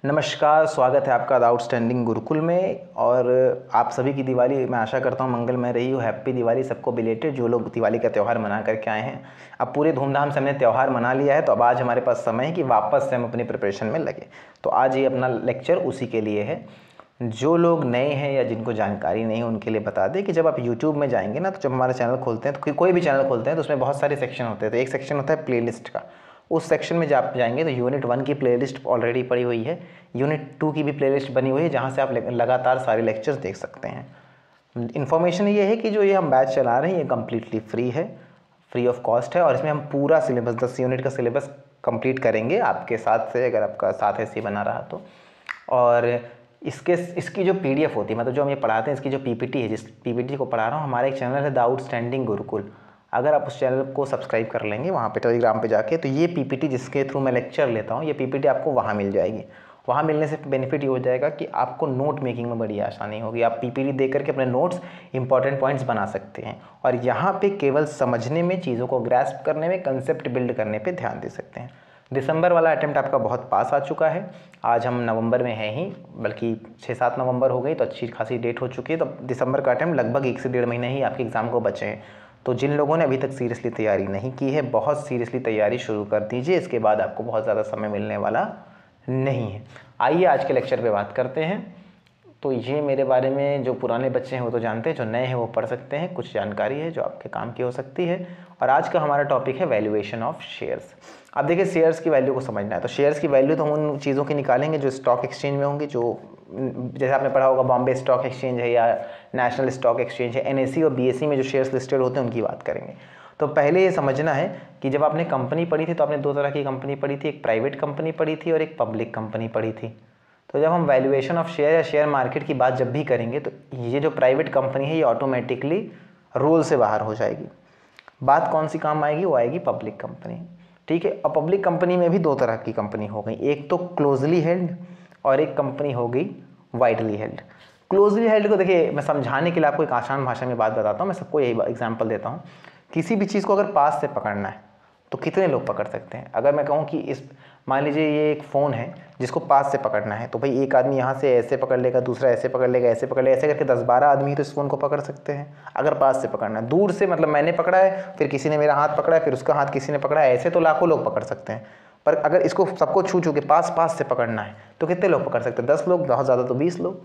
नमस्कार, स्वागत है आपका द आउटस्टैंडिंग गुरुकुल में। और आप सभी की दिवाली मैं आशा करता हूँ मंगलमय रही हो। हैप्पी दिवाली सबको बिलेटेड, जो लोग दिवाली का त्यौहार मना करके आए हैं। अब पूरे धूमधाम से हमने त्यौहार मना लिया है, तो अब आज हमारे पास समय है कि वापस से हम अपनी प्रिपरेशन में लगे। तो आज ये अपना लेक्चर उसी के लिए है। जो लोग नए हैं या जिनको जानकारी नहीं है उनके लिए बता दें कि जब आप यूट्यूब में जाएंगे ना, तो जब हमारा चैनल खोलते हैं तो कोई भी चैनल खोलते हैं तो उसमें बहुत सारे सेक्शन होते हैं। तो एक सेक्शन होता है प्लेलिस्ट का। उस सेक्शन में जब आप जाएंगे तो यूनिट 1 की प्लेलिस्ट ऑलरेडी पड़ी हुई है, यूनिट 2 की भी प्लेलिस्ट बनी हुई है, जहाँ से आप लगातार सारे लेक्चर्स देख सकते हैं। इन्फॉर्मेशन ये है कि जो ये हम बैच चला रहे हैं ये कम्प्लीटली फ्री है, फ्री ऑफ कॉस्ट है। और इसमें हम पूरा सिलेबस 10 यूनिट का सिलेबस कंप्लीट करेंगे आपके साथ से, अगर आपका साथ ऐसे बना रहा तो। और इसकी जो पीडीएफ होती है, मतलब जो हम ये पढ़ाते हैं, इसकी जो पीपीटी है, जिस पीपीटी को पढ़ा रहा हूँ, हमारा एक चैनल है द आउटस्टैंडिंग गुरुकुल। अगर आप उस चैनल को सब्सक्राइब कर लेंगे वहाँ पे टेलीग्राम पे जाके, तो ये पीपीटी जिसके थ्रू मैं लेक्चर लेता हूँ, ये पीपीटी आपको वहाँ मिल जाएगी। वहाँ मिलने से बेनिफिट ये हो जाएगा कि आपको नोट मेकिंग में बड़ी आसानी होगी। आप पीपीटी देख करके अपने नोट्स इंपॉर्टेंट पॉइंट्स बना सकते हैं, और यहाँ पे केवल समझने में, चीज़ों को ग्रैस्प करने में, कंसेप्ट बिल्ड करने पे ध्यान दे सकते हैं। दिसंबर वाला अटेम्प्ट आपका बहुत पास आ चुका है। आज हम नवंबर में हैं ही, बल्कि 6-7 नवंबर हो गई, तो अच्छी खासी डेट हो चुकी है। तो दिसंबर का अटेम्प्ट लगभग 1 से 1.5 महीने ही आपके एग्ज़ाम को बचे हैं। तो जिन लोगों ने अभी तक सीरियसली तैयारी नहीं की है, बहुत सीरियसली तैयारी शुरू कर दीजिए। इसके बाद आपको बहुत ज़्यादा समय मिलने वाला नहीं है। आइए आज के लेक्चर पे बात करते हैं। तो ये मेरे बारे में जो पुराने बच्चे हैं वो तो जानते हैं, जो नए हैं वो पढ़ सकते हैं। कुछ जानकारी है जो आपके काम की हो सकती है। और आज का हमारा टॉपिक है वैल्यूएशन ऑफ शेयर्स। अब देखिए, शेयर्स की वैल्यू को समझना है तो शेयर्स की वैल्यू तो हम उन चीज़ों की निकालेंगे जो स्टॉक एक्सचेंज में होंगी, जो जैसे आपने पढ़ा होगा बॉम्बे स्टॉक एक्सचेंज है या नेशनल स्टॉक एक्सचेंज है, एनएसई और बीएसई में जो शेयर्स लिस्टेड होते हैं उनकी बात करेंगे। तो पहले ये समझना है कि जब आपने कंपनी पढ़ी थी तो आपने 2 तरह की कंपनी पढ़ी थी, एक प्राइवेट कंपनी पढ़ी थी और एक पब्लिक कंपनी पढ़ी थी। तो जब हम वैल्यूएशन ऑफ शेयर या शेयर मार्केट की बात जब भी करेंगे तो ये जो प्राइवेट कंपनी है ये ऑटोमेटिकली रोल से बाहर हो जाएगी। बात कौन सी काम आएगी? वो आएगी पब्लिक कंपनी। ठीक है। अब पब्लिक कंपनी में भी 2 तरह की कंपनी हो गई, एक तो क्लोजली हेल्ड और एक कंपनी हो गई वाइडली हेल्ड। क्लोजली हेल्ड को देखिए, मैं समझाने के लिए आपको एक आसान भाषा में बात बताता हूँ। मैं सबको यही एग्जाम्पल देता हूँ। किसी भी चीज़ को अगर पास से पकड़ना है तो कितने लोग पकड़ सकते हैं? अगर मैं कहूँ कि मान लीजिए ये एक फ़ोन है जिसको पास से पकड़ना है, तो भाई एक आदमी यहाँ से ऐसे पकड़ लेगा, दूसरा ऐसे पकड़ लेगा, ऐसे पकड़ लेगा, ऐसे करके 10-12 आदमी तो इस फ़ोन को पकड़ सकते हैं अगर पास से पकड़ना है। दूर से मतलब मैंने पकड़ा है, फिर किसी ने मेरा हाथ पकड़ा है, फिर उसका हाथ किसी ने पकड़ा है, ऐसे तो लाखों लोग पकड़ सकते हैं। पर अगर इसको सबको छू छू के पास से पकड़ना है तो कितने लोग पकड़ सकते हैं? 10 लोग, बहुत ज़्यादा तो 20 लोग।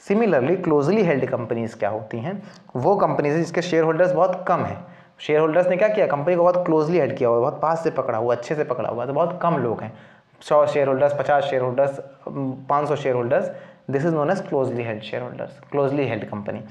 सिमिलरली क्लोजली हेल्ड कंपनीज क्या होती हैं? वो कंपनीज है जिसके शेयर होल्डर्स बहुत कम है। शेयर होल्डर्स ने क्या किया? कंपनी को बहुत क्लोजली हेल्ड किया हुआ है, बहुत पास से पकड़ा हुआ, अच्छे से पकड़ा हुआ है, तो बहुत कम लोग हैं। 100 share holders, 50 share holders, 500 share holders, this is known as closely held share holders, closely held company.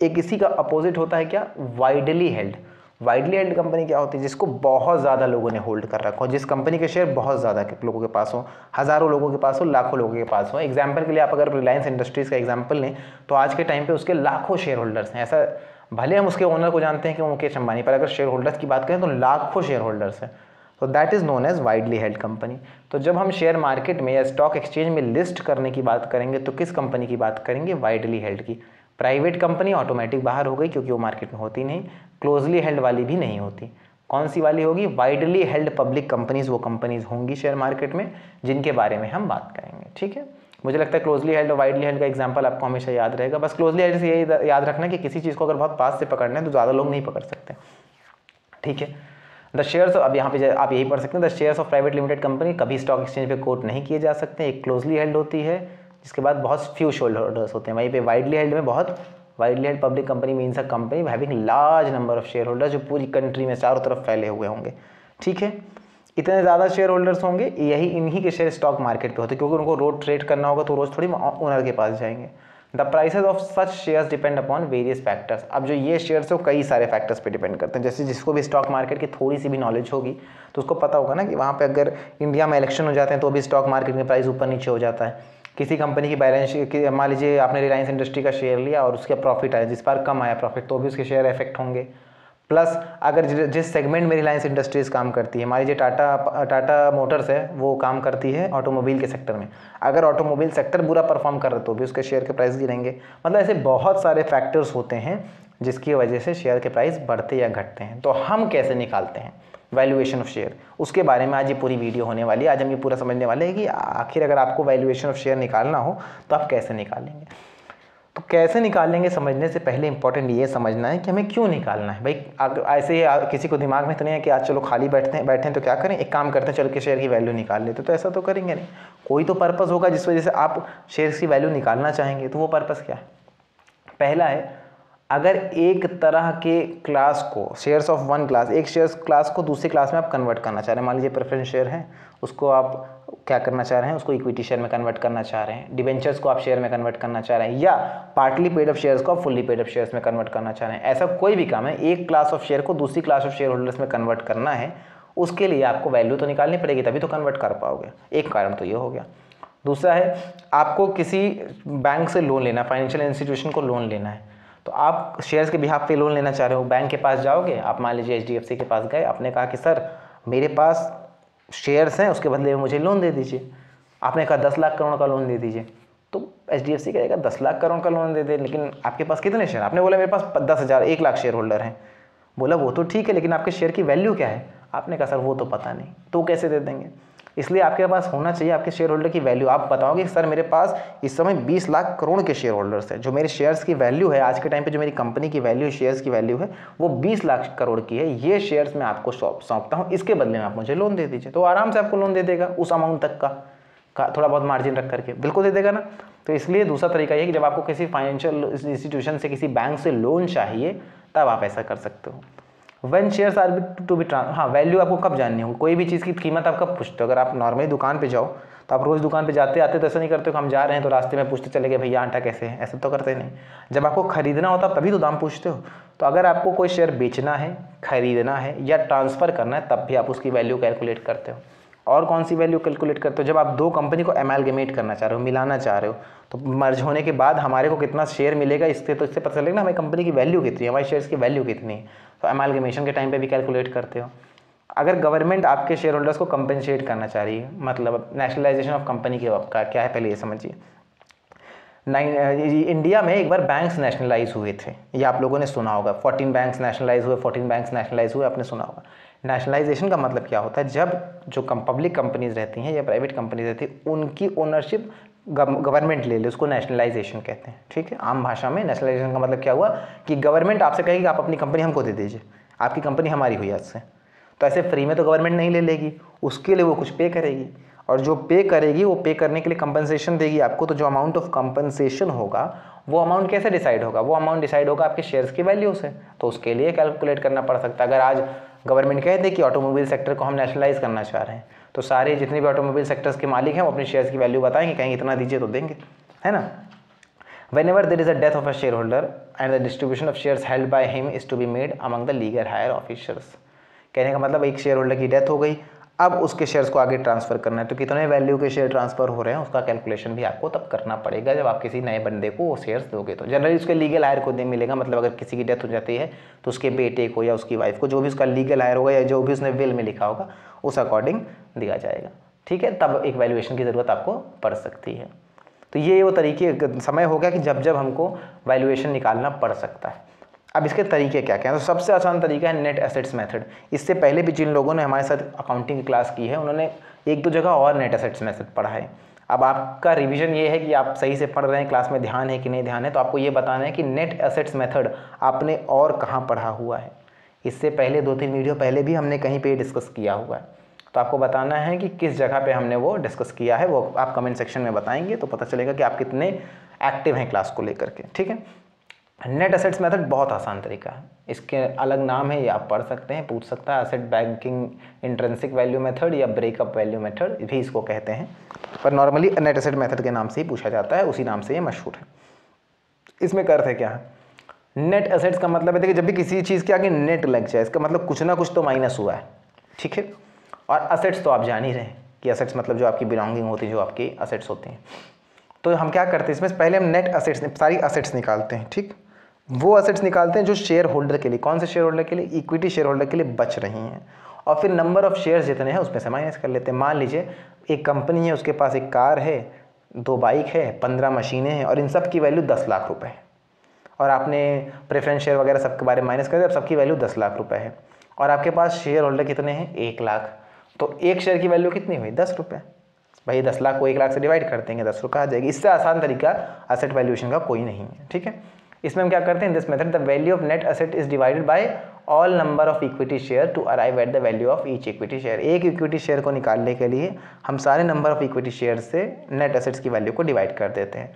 एक इसी का अपोजिट होता है क्या? Widely held. Widely held company क्या होती है? जिसको बहुत ज़्यादा लोगों ने होल्ड कर रखा हो, जिस कंपनी के शेयर बहुत ज़्यादा लोगों के पास हो, हज़ारों लोगों के पास हो, लाखों लोगों के पास हो। एग्जाम्पल के लिए आप अगर रिलायंस इंडस्ट्रीज़ का एग्जाम्पल लें तो आज के टाइम पे उसके लाखों शेयर होल्डर्स हैं। ऐसा भले हम उसके ओनर को जानते हैं कि वो मुकेश अंबानी, पर अगर शेयर होल्डर्स की बात करें तो लाखों शेयर होल्डर्स हैं। तो that is known as widely held company. तो जब हम शेयर मार्केट में या स्टॉक एक्सचेंज में लिस्ट करने की बात करेंगे तो किस कंपनी की बात करेंगे? वाइडली हेल्ड की। प्राइवेट कंपनी ऑटोमेटिक बाहर हो गई क्योंकि वो मार्केट में होती नहीं। क्लोजली हेल्ड वाली भी नहीं होती। कौन सी वाली होगी? वाइडली हेल्ड पब्लिक कंपनीज वो कंपनीज होंगी शेयर मार्केट में जिनके बारे में हम बात करेंगे। ठीक है। मुझे लगता है क्लोजली हेल्ड और वाइडली हेल्ड का एग्जांपल आपको हमेशा याद रहेगा। बस क्लोजली हेल्ड से यही याद रखना कि किसी चीज़ को अगर बहुत पास से पकड़ना है तो ज़्यादा लोग नहीं पकड़ सकते। ठीक है। द शेयर्स, अब यहाँ पे आप यही पढ़ सकते हैं, the shares of private limited company कभी स्टॉक एक्सचेंज पे कोट नहीं किए जा सकते। एक क्लोजली हेल्ड होती है जिसके बाद बहुत फ्यू शेयर होल्डर्स होते हैं। वहीं पे वाइडली हेल्ड में बहुत, widely held public company means a company having large number of share holders, जो पूरी कंट्री में चारों तरफ फैले हुए होंगे। ठीक है। इतने ज़्यादा शेयर होल्डर्स होंगे, यही इन्हीं के शेयर स्टॉक मार्केट पे होते हैं, क्योंकि उनको रोज ट्रेड करना होगा तो रोज़ थोड़ी ओनर के पास जाएंगे। The prices of such shares depend upon various factors. अब जो ये शेयर्स है वो कई सारे फैक्टर्स पे डिपेंड करते हैं। जैसे जिसको भी स्टॉक मार्केट की थोड़ी सी भी नॉलेज होगी तो उसको पता होगा ना कि वहाँ पे अगर इंडिया में इलेक्शन हो जाते हैं तो भी स्टॉक मार्केट में प्राइस ऊपर नीचे हो जाता है। किसी कंपनी की बैलेंस शीट, मान लीजिए आपने रिलायंस इंडस्ट्री का शेयर लिया और उसका प्रॉफिट आया, जिस बार कम आया प्रॉफिट, तो भी उसके शेयर इफेक्ट होंगे। प्लस अगर जिस सेगमेंट में रिलायंस इंडस्ट्रीज़ काम करती है, मान लीजिए टाटा मोटर्स है, वो काम करती है ऑटोमोबाइल के सेक्टर में, अगर ऑटोमोबाइल सेक्टर बुरा परफॉर्म कर रहा है तो भी उसके शेयर के प्राइस गिरेंगे। मतलब ऐसे बहुत सारे फैक्टर्स होते हैं जिसकी वजह से शेयर के प्राइस बढ़ते या घटते हैं। तो हम कैसे निकालते हैं? वैल्यूएशन ऑफ शेयर, उसके बारे में आज ये पूरी वीडियो होने वाली है। आज हम ये पूरा समझने वाले हैं कि आखिर अगर आपको वैल्यूएशन ऑफ शेयर निकालना हो तो आप कैसे निकालेंगे। तो कैसे निकालेंगे समझने से पहले इंपॉर्टेंट ये समझना है कि हमें क्यों निकालना है। भाई ऐसे ही किसी को दिमाग में तो नहीं है कि आज चलो खाली बैठते हैं तो क्या करें, एक काम करते हैं चलो कि शेयर की वैल्यू निकाल लेते, तो ऐसा तो करेंगे नहीं। कोई तो पर्पस होगा जिस वजह से आप शेयर की वैल्यू निकालना चाहेंगे। तो वो पर्पस क्या है? पहला है, अगर एक तरह के क्लास को, शेयर्स ऑफ वन क्लास, एक शेयर्स क्लास को दूसरी क्लास में आप कन्वर्ट करना चाह रहे हैं। मान लीजिए प्रेफरेंस शेयर है, उसको आप क्या करना चाह रहे हैं, उसको इक्विटी शेयर में कन्वर्ट करना चाह रहे हैं। डिबेंचर्स को आप शेयर में कन्वर्ट करना चाह रहे हैं, या पार्टली पेड अप शेयर्स को आप फुल्ली पेड अप शेयर्स में कन्वर्ट करना चाह रहे हैं। ऐसा कोई भी काम है, एक क्लास ऑफ शेयर को दूसरी क्लास ऑफ शेयर होल्डर्स में कन्वर्ट करना है, उसके लिए आपको वैल्यू तो निकालनी पड़ेगी, तभी तो कन्वर्ट कर पाओगे। एक कारण तो ये हो गया। दूसरा है, आपको किसी बैंक से लोन लेना, फाइनेंशियल इंस्टीट्यूशन को लोन लेना है, तो आप शेयर्स के बिहाफ पे लोन लेना चाह रहे हो। बैंक के पास जाओगे, आप मान लीजिए HDFC के पास गए, आपने कहा कि सर मेरे पास शेयर्स हैं, उसके बदले में मुझे लोन दे दीजिए। आपने कहा 10 लाख करोड़ का लोन दे दीजिए, तो HDFC कहेगा 10 लाख करोड़ का लोन दे दे, लेकिन आपके पास कितने शेयर? आपने बोला मेरे पास 10,000, 1 लाख शेयर होल्डर हैं। बोला वो तो ठीक है, लेकिन आपके शेयर की वैल्यू क्या है? आपने कहा सर वो तो पता नहीं। तो कैसे दे देंगे? इसलिए आपके पास होना चाहिए आपके शेयर होल्डर की वैल्यू। आप बताओगे सर मेरे पास इस समय 20 लाख करोड़ के शेयर होल्डर्स हैं, जो मेरे शेयर्स की वैल्यू है आज के टाइम पे, जो मेरी कंपनी की वैल्यू, शेयर्स की वैल्यू है वो 20 लाख करोड़ की है। ये शेयर्स मैं आपको सौंपता हूँ, इसके बदले में आप मुझे लोन दे दीजिए। तो आराम से आपको लोन दे देगा, उस अमाउंट तक का थोड़ा बहुत मार्जिन रख करके बिल्कुल दे देगा ना। तो इसलिए दूसरा तरीका ये है कि जब आपको किसी फाइनेंशियल इंस्टीट्यूशन से, किसी बैंक से लोन चाहिए, तब आप ऐसा कर सकते हो। When shares are to be हाँ, वैल्यू आपको कब जाननी होगी? कोई भी चीज़ की कीमत आप कब पूछते हो? अगर आप नॉर्मली दुकान पे जाओ तो आप रोज़ दुकान पे जाते आते तो ऐसा नहीं करते हो कि हम जा रहे हैं तो रास्ते में पूछते चले गए भैया आटा कैसे है, ऐसा तो करते नहीं। जब आपको खरीदना होता तभी तो दाम पूछते हो। तो अगर आपको कोई शेयर बेचना है, खरीदना है या ट्रांसफ़र करना है, तब भी आप उसकी वैल्यू कैलकुलेट करते हो। और कौन सी वैल्यू कैलकुलेट करते हो? जब आप दो कंपनी को एमालगेमेट करना चाह रहे हो, मिलाना चाह रहे हो, तो मर्ज होने के बाद हमारे को कितना शेयर मिलेगा, इससे पता चलेगा ना हमारी कंपनी की वैल्यू कितनी है, हमारी शेयर्स की वैल्यू कितनी है। तो एमालगेमेशन के टाइम पे भी कैलकुलेट करते हो। अगर गवर्नमेंट आपके शेयर होल्डर्स को कंपनसेट करना चाह रही है, मतलब नेशनलाइजेशन ऑफ कंपनी के का क्या है पहले ये समझिए। इंडिया में एक बार बैंक्स नेशनलाइज हुए थे, ये आप लोगों ने सुना होगा। 14 बैंक्स नेशनलाइज हुए, 14 बैंक्स नेशनलाइज हुए, आपने सुना होगा। नेशनलाइजेशन का मतलब क्या होता है? जब जो पब्लिक कंपनीज रहती हैं या प्राइवेट कंपनीज रहती हैं, उनकी ओनरशिप गवर्नमेंट ले ले, उसको नेशनलाइजेशन कहते हैं। ठीक है, आम भाषा में नेशनलाइजेशन का मतलब क्या हुआ कि गवर्नमेंट आपसे कहेगी आप अपनी कंपनी हमको दे दीजिए, आपकी कंपनी हमारी हुई आज से। तो ऐसे फ्री में तो गवर्नमेंट नहीं ले लेगी, उसके लिए वो कुछ पे करेगी, और जो पे करेगी वो पे करने के लिए कंपनसेशन देगी आपको। तो जो अमाउंट ऑफ कंपनसेशन होगा वो अमाउंट कैसे डिसाइड होगा? वो अमाउंट डिसाइड होगा आपके शेयर्स की वैल्यू से। तो उसके लिए कैलकुलेट करना पड़ सकता है। अगर आज गवर्नमेंट कह दे कि ऑटोमोबाइल सेक्टर को हम नेशनलाइज करना चाह रहे हैं, तो सारे जितने भी ऑटोमोबाइल सेक्टर्स के मालिक हैं वो अपने शेयर्स की वैल्यू बताएंगे, कहेंगे इतना दीजिए तो देंगे, है ना। Whenever there is a death of a shareholder and the distribution of shares held by him is to be made among the legal higher officials। कहने का मतलब एक शेयर होल्डर की डेथ हो गई, अब उसके शेयर्स को आगे ट्रांसफ़र करना है, तो कितने वैल्यू के शेयर ट्रांसफ़र हो रहे हैं उसका कैलकुलेशन भी आपको तब करना पड़ेगा जब आप किसी नए बंदे को वो शेयर्स दोगे। तो जनरली उसके लीगल हायर को मिलेगा, मतलब अगर किसी की डेथ हो जाती है तो उसके बेटे को या उसकी वाइफ को, जो भी उसका लीगल हायर होगा या जो भी उसने विल में लिखा होगा, उस अकॉर्डिंग दिया जाएगा। ठीक है, तब एक वैल्यूएशन की ज़रूरत आपको पड़ सकती है। तो ये वो तरीके, समय हो गया कि जब जब हमको वैल्यूएशन निकालना पड़ सकता है। अब इसके तरीके क्या क्या हैं? तो सबसे आसान तरीका है नेट एसेट्स मेथड। इससे पहले भी जिन लोगों ने हमारे साथ अकाउंटिंग की क्लास की है उन्होंने एक दो जगह और नेट एसेट्स मेथड पढ़ा है। अब आपका रिवीजन ये है कि आप सही से पढ़ रहे हैं, क्लास में ध्यान है कि नहीं ध्यान है। तो आपको ये बताना है कि नेट एसेट्स मेथड आपने और कहाँ पढ़ा हुआ है। इससे पहले 2-3 वीडियो पहले भी हमने कहीं पर डिस्कस किया हुआ है, तो आपको बताना है कि किस जगह पे हमने वो डिस्कस किया है। वो आप कमेंट सेक्शन में बताएंगे तो पता चलेगा कि आप कितने एक्टिव हैं क्लास को लेकर के। ठीक है, नेट एसेट्स मेथड बहुत आसान तरीका है, इसके अलग नाम है, ये आप पढ़ सकते हैं, पूछ सकता है। Asset banking intrinsic value method या ब्रेकअप वैल्यू मेथड भी इसको कहते हैं, पर नॉर्मली नेट एसेट मेथड के नाम से ही पूछा जाता है, उसी नाम से ये मशहूर है। इसमें का अर्थ है क्या है? नेट एसेट्स का मतलब है कि जब भी किसी चीज़ के आगे नेट लग जाए, इसका मतलब कुछ ना कुछ तो माइनस हुआ है। ठीक है, और असेट्स तो आप जान ही रहे हैं कि असेट्स मतलब जो आपकी बिलोंगिंग होती है, जो आपकी असेट्स होती हैं। तो हम क्या करते हैं इसमें, पहले हम नेट असेट्स, सारी असेट्स निकालते हैं। ठीक, वो असेट्स निकालते हैं जो शेयर होल्डर के लिए, कौन से शेयर होल्डर के लिए? इक्विटी शेयर होल्डर के लिए बच रही हैं, और फिर नंबर ऑफ शेयर्स जितने हैं उसमें से माइनस कर लेते हैं। मान लीजिए एक कंपनी है, उसके पास एक कार है, 2 बाइक है, 15 मशीनें हैं, और इन सब की वैल्यू 10 लाख रुपये है, और आपने प्रेफरेंस शेयर वगैरह सबके बारे में माइनस कर दिया, अब सबकी वैल्यू 10 लाख रुपये है। और आपके पास शेयर होल्डर कितने हैं, 1 लाख। तो एक शेयर की वैल्यू कितनी हुई, 10 रुपये। भाई 10 लाख को 1 लाख से डिवाइड कर देंगे, 10 रुपये आ जाएगी। इससे आसान तरीका एसेट वैल्यूएशन का कोई नहीं है, ठीक है। इसमें हम क्या करते हैं, this method the value of net asset is divided by all number of equity share to arrive at the value of each equity share. एक इक्विटी शेयर को निकालने के लिए हम सारे नंबर ऑफ इक्विटी शेयर से नेट एसेट्स की value को डिवाइड कर देते हैं।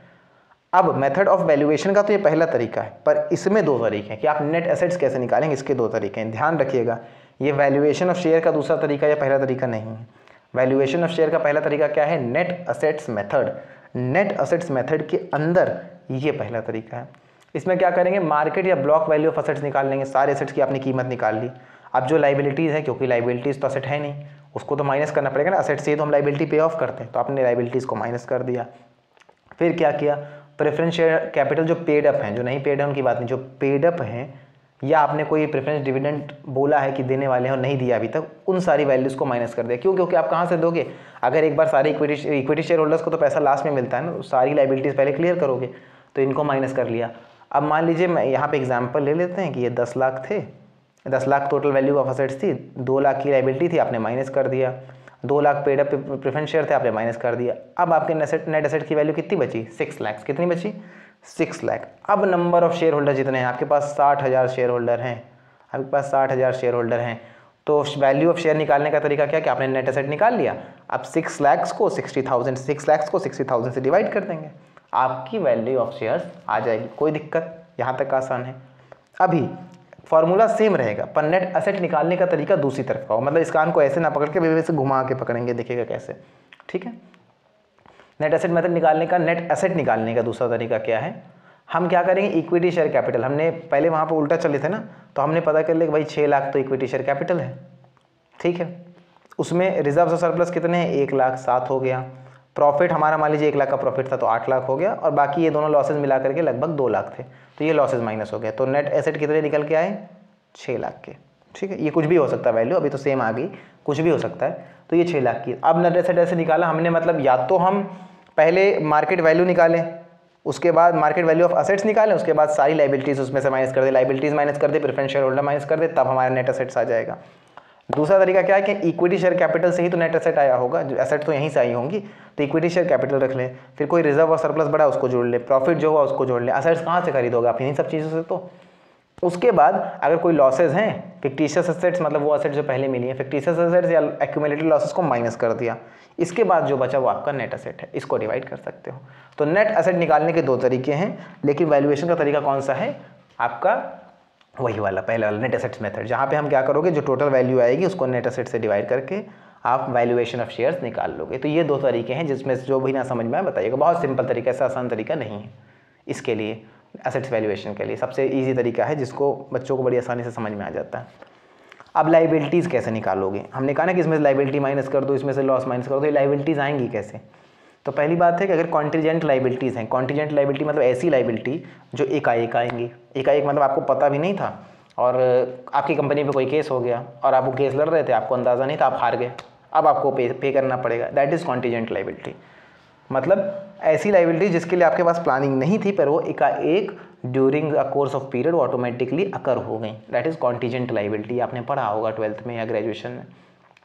अब मेथड ऑफ वैल्यूएशन का तो ये पहला तरीका है, पर इसमें 2 तरीके हैं कि आप नेट एसेट्स कैसे निकालेंगे, इसके 2 तरीके हैं। ध्यान रखिएगा, ये वैल्यूएशन ऑफ शेयर का दूसरा तरीका या पहला तरीका नहीं है। वैल्यूएशन ऑफ शेयर का पहला तरीका क्या है, net assets method. Net assets method के अंदर ये पहला तरीका है। इसमें क्या करेंगे, मार्केट या ब्लॉक वैल्यू ऑफ एसेट्स निकाल लेंगे। सारे एसेट्स की आपने कीमत निकाल ली। अब जो लाइबिलिटीज़ है, क्योंकि लाइबिलिटीज़ तो एसेट है नहीं, उसको तो माइनस करना पड़ेगा ना, एसेट से तो हम लाइबिलिटी पे ऑफ करते हैं, तो आपने लाइबिलिटीज़ को माइनस कर दिया। फिर क्या किया, प्रेफरेंस शेयर कैपिटल जो पेड अप हैं, जो नहीं पेड है उनकी बात नहीं, जो पेड अप हैं या आपने कोई प्रेफरेंस डिविडेंड बोला है कि देने वाले हैं और नहीं दिया अभी तक, उन सारी वैल्यूज़ को माइनस कर दिया। क्यों, क्योंकि आप कहाँ से दोगे, अगर एक बार सारे इक्विटी शेयर होल्डर्स को तो पैसा लास्ट में मिलता है ना, सारी लाइबिलिटीज़ पहले क्लियर करोगे, तो इनको माइनस कर लिया। अब मान लीजिए मैं यहाँ पे एग्जांपल ले लेते हैं कि ये 10 लाख थे, 10 lakh total value of assets थी, 2 लाख की लाइबिलिटी थी, आपने माइनस कर दिया। 2 lakh paid up preference share थे, आपने माइनस कर दिया। अब आपके नेट एसेट की वैल्यू कितनी बची, 6 लाख। कितनी बची, 6 लाख। अब नंबर ऑफ शेयर होल्डर जितने हैं, आपके पास 60,000 शेयर होल्डर हैं, आपके पास 60,000 शेयर होल्डर हैं। तो वैल्यू ऑफ शेयर निकालने का तरीका क्या, कि आपने नेट एसेट निकाल लिया। अब 6 लाख को 60,000 से डिवाइड कर देंगे, आपकी वैल्यू ऑफ शेयर्स आ जाएगी। कोई दिक्कत, यहाँ तक आसान है। अभी फॉर्मूला सेम रहेगा, पर नेट एसेट निकालने का तरीका दूसरी तरफ का हो, मतलब इस कान को ऐसे ना पकड़ के वैसे घुमा के पकड़ेंगे, देखिएगा कैसे, ठीक है। नेट एसेट मेथड निकालने का, नेट एसेट निकालने का दूसरा तरीका क्या है, हम क्या करेंगे, इक्विटी शेयर कैपिटल। हमने पहले वहाँ पर उल्टा चले थे ना, तो हमने पता कर लिया कि भाई 6 लाख तो इक्विटी शेयर कैपिटल है, ठीक है। उसमें रिजर्व और सरप्लस कितने हैं, 1 लाख, 7 हो गया। प्रॉफिट हमारा मान लीजिए 1 लाख का प्रॉफिट था, तो 8 लाख हो गया, और बाकी ये दोनों लॉसेज मिला करके लगभग 2 लाख थे, तो ये लॉसेज माइनस हो गया। तो नेट एसेट कितने निकल के आए, 6 लाख के, ठीक है। ये कुछ भी हो सकता है वैल्यू, अभी तो सेम आ गई, कुछ भी हो सकता है। तो ये 6 लाख की। अब नेट एसेट ऐसे निकाला हमने, मतलब या तो हम पहले मार्केट वैल्यू निकालें, उसके बाद मार्केट वैल्यू ऑफ असेट्स निकालें, उसके बाद सारी लाइबिलिटीज़ उसमें से माइनस कर दे, लाइबिलिटीज़ माइनस कर दे, प्रेफरेंस शेयर होल्डर माइनस कर दे, तब हमारा नेट एसेट्स आ जाएगा। दूसरा तरीका क्या है कि इक्विटी शेयर कैपिटल से ही तो नेट एसेट आया होगा, जो एसेट तो यहीं से आई होंगी, तो इक्विटी शेयर कैपिटल रख लें। फिर कोई रिजर्व और सरप्लस बढ़ा उसको जोड़ ले, प्रॉफिट जो हुआ उसको जोड़ ले। एसेट्स कहाँ से खरीदोगे आप, इन्हीं सब चीज़ों से। तो उसके बाद अगर कोई लॉसेज हैं, फिक्टिशियस एसेट्स मतलब वो एसेट्स जो पहले मिली हैं, फिक्टिशियस एसेट्स या एक्यूमुलेटेड लॉसेस को माइनस कर दिया, इसके बाद जो बचा वो आपका नेट एसेट है, इसको डिवाइड कर सकते हो। तो नेट एसेट निकालने के 2 तरीके हैं, लेकिन वैल्यूएशन का तरीका कौन सा है आपका, वही वाला पहले वाला नेट एसेट्स मेथड, जहाँ पे हम क्या करोगे, जो टोटल वैल्यू आएगी उसको नेट एसेट से डिवाइड करके आप वैल्यूएशन ऑफ शेयर्स निकाल लोगे। तो ये 2 तरीके हैं, जिसमें जो भी ना समझ में आए बताइएगा। बहुत सिंपल तरीका, ऐसा आसान तरीका नहीं है इसके लिए, एसेट्स वैल्यूएशन के लिए सबसे ईजी तरीका है, जिसको बच्चों को बड़ी आसानी से समझ में आ जाता है। अब लाइबिलिटीज़ कैसे निकालोगे, हमने कहा ना कि इसमें से लाइबिलिटी माइनस कर दो, इसमें से लॉस माइनस कर दो, ये लाइबिलिटीज़ आएंगी कैसे। तो पहली बात है कि अगर कॉन्टीजेंट लाइबिलिटीज़ हैं, कॉन्टीजेंट लाइबिलिटी मतलब ऐसी लाइबिलिटी जो एकाएक आएंगी। एकाएक मतलब आपको पता भी नहीं था और आपकी कंपनी पे कोई केस हो गया और आप वो केस लड़ रहे थे, आपको अंदाज़ा नहीं था, आप हार गए, अब आपको पे करना पड़ेगा, दैट इज़ कॉन्टीजेंट लाइबिलिटी। मतलब ऐसी लाइबिलिटी जिसके लिए आपके पास प्लानिंग नहीं थी, पर वो एकाएक during a course of period वो ऑटोमेटिकली अकर हो गई, दैट इज़ कॉन्टीजेंट लाइबिलिटी। आपने पढ़ा होगा 12th में या ग्रेजुएशन में,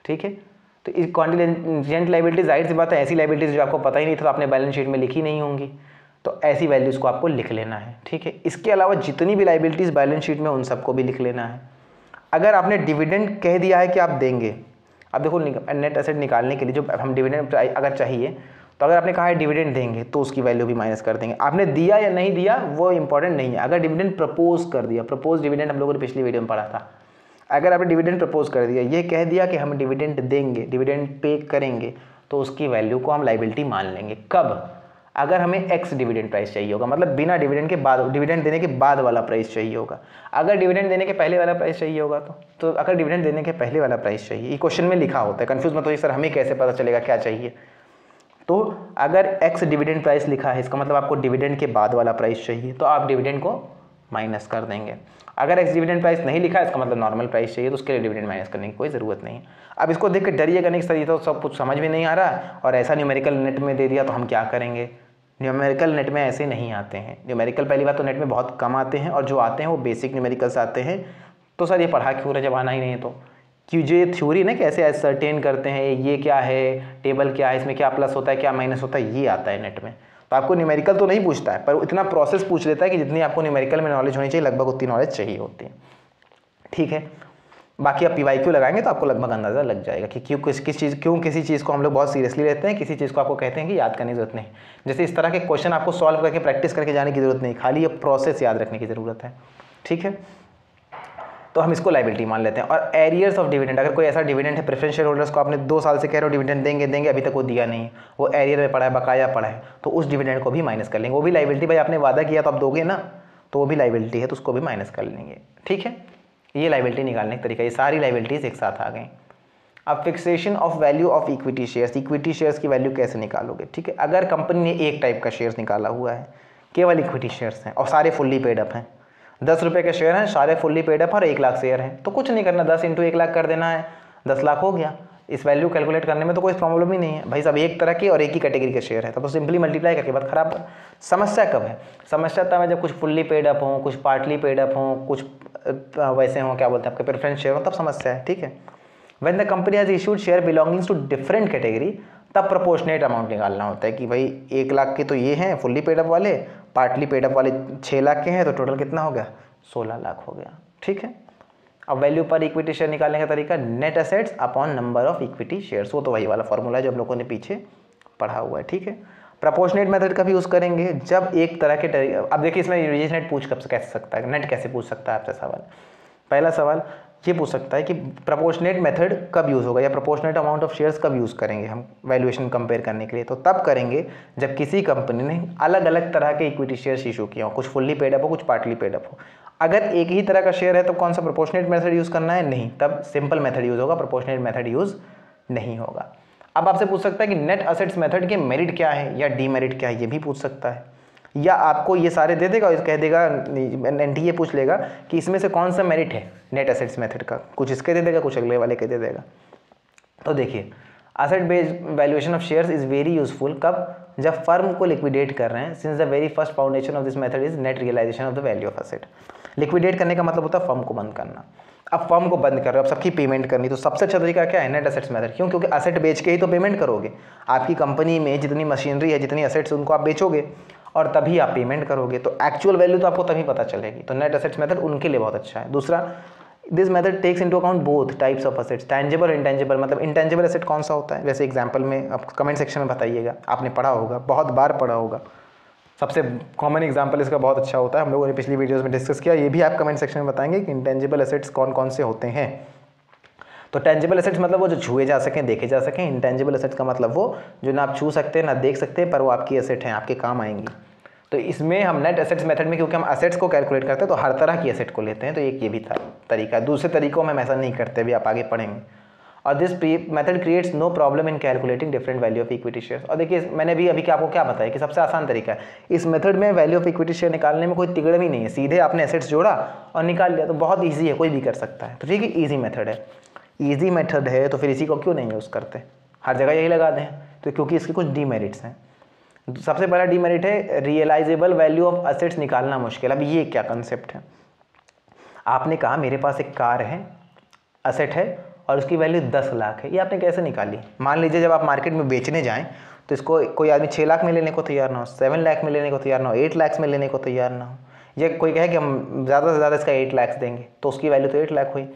ठीक है। तो इस कॉन्टीजेंट लाइबिलिटी जाहिर सी बात है, ऐसी लाइबिलिटीज़ जो आपको पता ही नहीं था, तो आपने बैलेंस शीट में लिखी नहीं होंगी, तो ऐसी वैल्यूज़ को आपको लिख लेना है, ठीक है। इसके अलावा जितनी भी लाइबिलिटीज़ बैलेंस शीट में उन सबको भी लिख लेना है। अगर आपने डिविडेंड कह दिया है कि आप देंगे, अब देखो नेट एसेट निकालने के लिए जो हम डिविडेंड अगर चाहिए, तो अगर आपने कहा है डिविडेंड देंगे तो उसकी वैल्यू भी माइनस कर देंगे। आपने दिया या नहीं दिया वो इंपॉर्टेंट नहीं है। अगर डिविडेंड प्रपोज कर दिया, प्रपोज डिविडेंड हम लोगों ने पिछली वीडियो में पढ़ा था, अगर आपने डिविडेंड प्रपोज कर दिया, ये कह दिया कि हम डिविडेंड देंगे, डिविडेंड पे करेंगे, तो उसकी वैल्यू को हम लाइबिलिटी मान लेंगे। कब, अगर हमें एक्स डिविडेंड प्राइस चाहिए होगा, मतलब बिना डिविडेंड के बाद, डिविडेंड देने के बाद वाला प्राइस चाहिए होगा। अगर डिविडेंड देने के पहले वाला प्राइस चाहिए होगा तो अगर डिविडेंड देने के पहले वाला प्राइस चाहिए, ये क्वेश्चन में लिखा होता है, कंफ्यूज मत होइए सर हमें कैसे पता चलेगा क्या चाहिए। तो अगर एक्स डिविडेंड प्राइस लिखा है, इसका मतलब आपको डिविडेंड के बाद वाला प्राइस चाहिए, तो आप डिविडेंड को माइनस कर देंगे। अगर एक्स डिविडेंड प्राइस नहीं लिखा है, इसका मतलब नॉर्मल प्राइस चाहिए, तो उसके लिए डिविडेंड माइनस करने की कोई ज़रूरत नहीं है। अब इसको देख के डरिएगा नहीं, सर ये तो सब कुछ समझ में नहीं आ रहा और ऐसा न्यूमेरिकल नेट में दे दिया तो हम क्या करेंगे। न्यूमेरिकल नेट में ऐसे नहीं आते हैं। न्यूमेरिकल पहली बात तो नेट में बहुत कम आते हैं, और जो आते हैं वो बेसिक न्यूमेरिकल्स आते हैं, तो सर ये पढ़ा क्यों रहे जब आना ही नहीं है तो, कि जो ये थ्योरी ना कैसे एसर्टेन करते हैं, ये क्या है, टेबल क्या है, इसमें क्या प्लस होता है क्या माइनस होता है, ये आता है नेट में। तो आपको न्यूमेरिकल तो नहीं पूछता है, पर इतना प्रोसेस पूछ लेता है कि जितनी आपको न्यूमेरिकल में नॉलेज होनी चाहिए लगभग उतनी नॉलेज चाहिए होती है। ठीक है, बाकी आप PYQ लगाएंगे तो आपको लगभग अंदाज़ा लग जाएगा कि क्यों किसी चीज़ को हम लोग बहुत सीरियसली लेते हैं, किसी चीज़ को आपको कहते हैं कि याद करने की जरूरत नहीं। जैसे इस तरह के क्वेश्चन आपको सॉल्व करके प्रैक्टिस करके जाने की जरूरत नहीं, खाली ये प्रोसेस याद रखने की ज़रूरत है। ठीक है, तो हम इसको लायबिलिटी मान लेते हैं। और एरियर्स ऑफ डिविडेंड, अगर कोई ऐसा डिविडेंड है प्रेफरेंस शेयर होल्डर्स को आपने 2 साल से कह रहे हो डिविडेंड देंगे, अभी तक वो दिया नहीं है, वो एरियर में पड़ा है, बकाया पड़ा है, तो उस डिविडेंड को भी माइनस कर लेंगे, वो भी लायबिलिटी। भाई आपने वादा किया तो आप दोगे ना, तो वो भी लायबिलिटी है, तो उसको भी माइनस कर लेंगे। ठीक है, ये लायबिलिटी निकालने का तरीका, ये सारी लायबिलिटीज एक साथ आ गई। अब fixation of value of equity shares, equity shares की वैल्यू कैसे निकालोगे। ठीक है, अगर कंपनी ने एक टाइप का शेयर्स निकाला हुआ है, केवल इक्विटी शेयर्स हैं और सारे फुल्ली पेड अप हैं, 10 रुपये के शेयर हैं, सारे फुल्ली पेड अप और 1 लाख शेयर हैं, तो कुछ नहीं करना, 10 × 1 लाख कर देना है, 10 लाख हो गया। इस वैल्यू कैलकुलेट करने में तो कोई प्रॉब्लम ही नहीं है भाई, सब एक तरह के और एक ही कैटेगरी के शेयर है, तो सिंपली मल्टीप्लाई करके बात खराब। समस्या कब है, समस्या तब है जब कुछ फुल्ली पेड अप हों, कुछ पार्टली पेड अप हों, कुछ वैसे हों, क्या बोलते हैं आपके प्रेफरेंस शेयर हो, तब समस्या है। ठीक है, when the company has issued share belongings to different category, तब प्रोपोर्शनेट अमाउंट निकालना होता है कि भाई 1 लाख के तो ये हैं फुल्ली पेड अप वाले, पार्टली पेड अप वाले 6 लाख के हैं, तो टोटल कितना हो गया, 16 लाख हो गया। ठीक है, अब वैल्यू पर इक्विटी शेयर निकालने का तरीका, net assets upon number of equity shares, वो तो वही वाला फॉर्मूला है जो हम लोगों ने पीछे पढ़ा हुआ है। ठीक है, प्रोपोर्शनेट मेथड का भी यूज़ करेंगे जब एक तरह के अब देखिए इसमें यूजीसी नेट पूछ कैसे सकता है, नेट कैसे पूछ सकता है आपसे सवाल। पहला सवाल ये पूछ सकता है कि प्रोपोर्शनेट मेथड कब यूज़ होगा, या प्रोपोर्शनेट अमाउंट ऑफ शेयर्स कब यूज़ करेंगे हम वैल्यूएशन कंपेयर करने के लिए। तो तब करेंगे जब किसी कंपनी ने अलग अलग तरह के इक्विटी शेयर्स इशू किए हो, कुछ फुल्ली पेड अप हो, कुछ पार्टली पेड अप हो। अगर एक ही तरह का शेयर है तो कौन सा प्रोपोर्शनेट मेथड यूज़ करना है, नहीं, तब सिंपल मेथड यूज़ होगा, प्रोपोर्शनेट मेथड यूज़ नहीं होगा। अब आपसे पूछ सकता है कि नेट असेट्स मेथड के मेरिट क्या है या डीमेरिट क्या है, ये भी पूछ सकता है, या आपको ये सारे दे देगा और कह देगा, NTA पूछ लेगा कि इसमें से कौन सा मेरिट है नेट एसेट्स मेथड का, कुछ इसके दे देगा, कुछ अगले वाले के दे देगा। तो देखिए, asset based valuation of shares is very useful कब, जब फर्म को लिक्विडेट कर रहे हैं, since the very first foundation of this method is net realisation of the value of asset. Liquidate करने का मतलब होता है फर्म को बंद करना। अब फर्म को बंद कर रहे हो, अब सबकी पेमेंट करनी, तो सबसे अच्छा तरीका क्या है, नेट एसेट्स मेथड। क्यों, क्योंकि असेट बेच के ही तो पेमेंट करोगे, आपकी कंपनी में जितनी मशीनरी है, जितनी असेट्स, उनको आप बेचोगे और तभी आप पेमेंट करोगे, तो एक्चुअल वैल्यू तो आपको तभी पता चलेगी। तो नेट एसेट्स मेथड उनके लिए बहुत अच्छा है। दूसरा, this method takes into account both types of assets, tangible और इंटेंजिबल। मतलब इंटेंजिबल एसेट कौन सा होता है, जैसे एग्जांपल में आप कमेंट सेक्शन में बताइएगा, आपने पढ़ा होगा, बहुत बार पढ़ा होगा। सबसे कॉमन एग्जांपल इसका बहुत अच्छा होता है, हम लोगों ने पिछली वीडियोस में डिस्कस किया, ये भी आप कमेंट सेक्शन में बताएंगे कि इंटेंजिबल एसेट्स कौन कौन से होते हैं। तो टेंजिबल एसेट्स मतलब वो जो छुए जा सकें, देखे जा सकें। इंटेंजिबल एसेट्स का मतलब वो जो ना आप छू सकते, ना देख सकते, पर वो आपकी एसेट हैं, आपके काम आएंगी। तो इसमें हम नेट एसेट्स मेथड में, क्योंकि हम एसेट्स को कैलकुलेट करते हैं, तो हर तरह की एसेट को लेते हैं, तो एक ये भी तरीका है। दूसरे तरीकों में हम ऐसा नहीं करते, भी आप आगे पढ़ेंगे। और this method creates no problem in calculating different value of equity shares. और देखिए, मैंने भी अभी आपको क्या बताया कि सबसे आसान तरीका है इस मेथड में वैल्यू ऑफ इक्विटी शेयर निकालने में, कोई तिगड़म ही नहीं है, सीधे आपने एसेट्स जोड़ा और निकाल लिया, तो बहुत ईजी है, कोई भी कर सकता है। तो ठीक है, ईजी मेथड है, ईजी मेथड है, तो फिर इसी को क्यों नहीं यूज़ करते, हर जगह यही लगा दें। तो क्योंकि इसके कुछ डीमेरिट्स हैं। सबसे पहला डीमेरिट है रियलाइजेबल वैल्यू ऑफ असेट्स निकालना मुश्किल। अब ये क्या कंसेप्ट है, आपने कहा मेरे पास एक कार है, असेट है, और उसकी वैल्यू 10 लाख है, ये आपने कैसे निकाली। मान लीजिए जब आप मार्केट में बेचने जाएं तो इसको कोई आदमी 6 लाख में लेने को तैयार ना हो, 7 लाख में लेने को तैयार ना हो, 8 लाख में लेने को तैयार ना हो, या कोई कहे कि हम ज़्यादा से ज़्यादा इसका 8 लाख देंगे, तो उसकी वैल्यू तो 8 लाख हुई।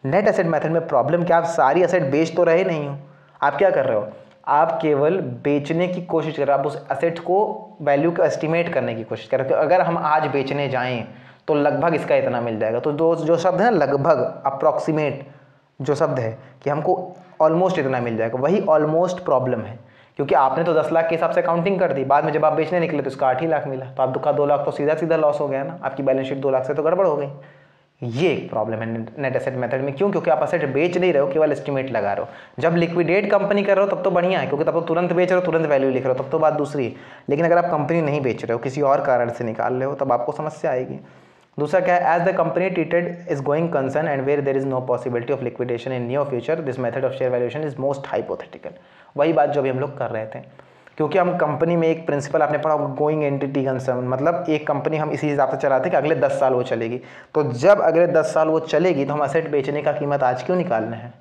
नेट एसेट मेथड में प्रॉब्लम क्या, आप सारी एसेट बेच तो रहे नहीं हो, आप क्या कर रहे हो, आप केवल बेचने की कोशिश कर रहे हो, आप उस एसेट को वैल्यू को एस्टिमेट करने की कोशिश कर रहे हो। अगर हम आज बेचने जाएं तो लगभग इसका इतना मिल जाएगा। तो जो शब्द है ना, लगभग, अप्रॉक्सीमेट जो शब्द है कि हमको ऑलमोस्ट इतना मिल जाएगा, वही ऑलमोस्ट प्रॉब्लम है। क्योंकि आपने तो 10 लाख के हिसाब से काउंटिंग कर दी, बाद में जब आप बेचने निकले तो इसका 8 ही लाख मिला, तो आपका 2 लाख तो सीधा सीधा लॉस हो गया ना, आपकी बैलेंस शीट 2 लाख से तो गड़बड़ हो गई। ये एक प्रॉब्लम है नेट एसेट मेथड में। क्यों, क्योंकि आप एसेट बेच नहीं रहे हो, केवल एस्टिमेट लगा रहे हो। जब लिक्विडेट कंपनी कर रहे हो तब तो बढ़िया है, क्योंकि तब तो तुरंत बेच रहे हो, तुरंत वैल्यू लिख रहे हो, तब तो बात दूसरी है। लेकिन अगर आप कंपनी नहीं बेच रहे हो, किसी और कारण से निकाल रहे हो, तब आपको समस्या आएगी। दूसरा क्या है, as the company treated is going concern and where there is no possibility of liquidation in near future, this method of share valuation is most hypothetical. वही बात जो अभी हम लोग कर रहे थे क्योंकि हम कंपनी में एक प्रिंसिपल आपने पढ़ा होगा, गोइंग एंटिटी कंसर्न, मतलब एक कंपनी हम इसी हिसाब से चलाते हैं कि अगले 10 साल वो चलेगी। तो जब अगले 10 साल वो चलेगी तो हम असेट बेचने का कीमत आज क्यों निकालना है,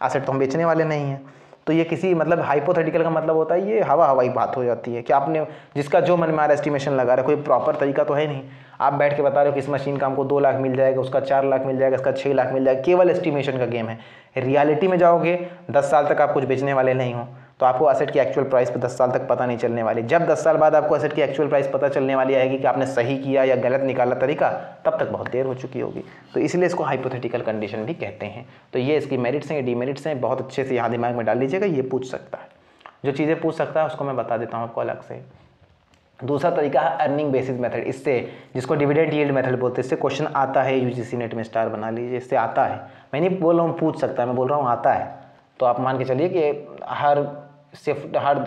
असेट तो हम बेचने वाले नहीं हैं। तो ये किसी मतलब हाइपोथेटिकल का मतलब होता है ये हवाई बात हो जाती है कि आपने जिसका जो मन में आ रहा एस्टिमेशन लगा रहा है, कोई प्रॉपर तरीका तो है नहीं। आप बैठ के बता रहे हो कि इस मशीन का हमको 2 लाख मिल जाएगा, उसका 4 लाख मिल जाएगा, इसका 6 लाख मिल जाएगा, केवल एस्टिमेशन का गेम है। रियलिटी में जाओगे 10 साल तक आप कुछ बेचने वाले नहीं हो, तो आपको एसेट की एक्चुअल प्राइस पर 10 साल तक पता नहीं चलने वाली। जब 10 साल बाद आपको एसेट की एक्चुअल प्राइस पता चलने वाली आएगी कि आपने सही किया या गलत निकाला तरीका, तब तक बहुत देर हो चुकी होगी। तो इसलिए इसको हाइपोथेटिकल कंडीशन भी कहते हैं। तो ये इसकी मेरिट्स हैं, डीमेरिट्स हैं, बहुत अच्छे से यहाँ दिमाग में डाल लीजिएगा, ये पूछ सकता है। जो चीज़ें पूछ सकता है उसको मैं बता देता हूँ आपको अलग से। दूसरा तरीका है अर्निंग बेसिस मेथड, इससे जिसको डिविडेंड यील्ड मेथड बोलते हैं, इससे क्वेश्चन आता है यूजीसी नेट में, स्टार बना लीजिए, इससे आता है। मैं नहीं बोल रहा हूँ पूछ सकता है, मैं बोल रहा हूँ आता है। तो आप मान के चलिए कि हर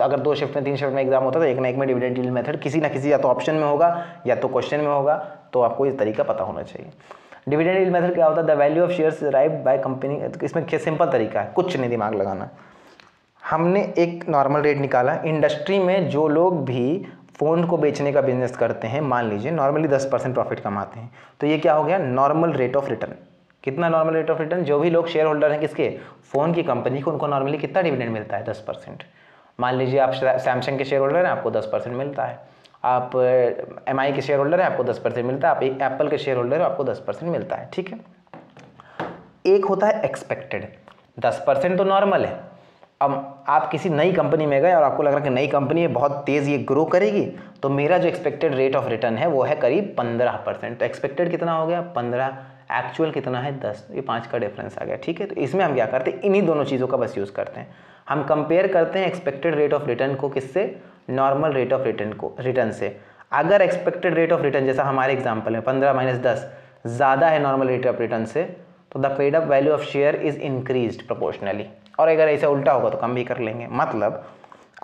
अगर 2 शिफ्ट में 3 शिफ्ट में एग्जाम होता है तो एक ना एक में डिविडेंड यील्ड मेथड किसी ना किसी या तो ऑप्शन में होगा या तो क्वेश्चन में होगा, तो आपको ये तरीका पता होना चाहिए। डिविडेंड यील्ड मेथड क्या होता है, the value of shares derived by company. इसमें सिंपल तरीका है, कुछ नहीं दिमाग लगाना। हमने एक नॉर्मल रेट निकाला, इंडस्ट्री में जो लोग भी फ़ोन को बेचने का बिजनेस करते हैं, मान लीजिए नॉर्मली 10% प्रॉफिट कमाते हैं, तो ये क्या हो गया, नॉर्मल रेट ऑफ रिटर्न। कितना नॉर्मल रेट ऑफ रिटर्न, जो भी लोग शेयर होल्डर हैं किसके, फ़ोन की कंपनी को, उनको नॉर्मली कितना डिविडेंड मिलता है, 10%। मान लीजिए आप सैमसंग के शेयर होल्डर हैं, आपको 10% मिलता है। आप MI के शेयर होल्डर हैं, आपको 10% मिलता है। आप एक एप्पल के शेयर होल्डर हैं, आपको 10% मिलता है, ठीक है। एक होता है एक्सपेक्टेड, 10% तो नॉर्मल है। अब आप किसी नई कंपनी में गए और आपको लग रहा है कि नई कंपनी है, बहुत तेज़ ये ग्रो करेगी, तो मेरा जो एक्सपेक्टेड रेट ऑफ रिटर्न है वो है करीब 15%। तो एक्सपेक्टेड कितना हो गया, 15, एक्चुअल कितना है, 10, ये 5 का डिफरेंस आ गया, ठीक है। तो इसमें हम क्या करते हैं, इन्हीं दोनों चीज़ों का बस यूज़ करते हैं। हम कंपेयर करते हैं एक्सपेक्टेड रेट ऑफ रिटर्न को किससे, नॉर्मल रेट ऑफ रिटर्न से। अगर एक्सपेक्टेड रेट ऑफ रिटर्न जैसा हमारे एग्जाम्पल में 15 - 10 ज़्यादा है नॉर्मल रेट ऑफ रिटर्न से, तो the paid up value of share is increased proportionally. और अगर ऐसा उल्टा होगा तो कम भी कर लेंगे। मतलब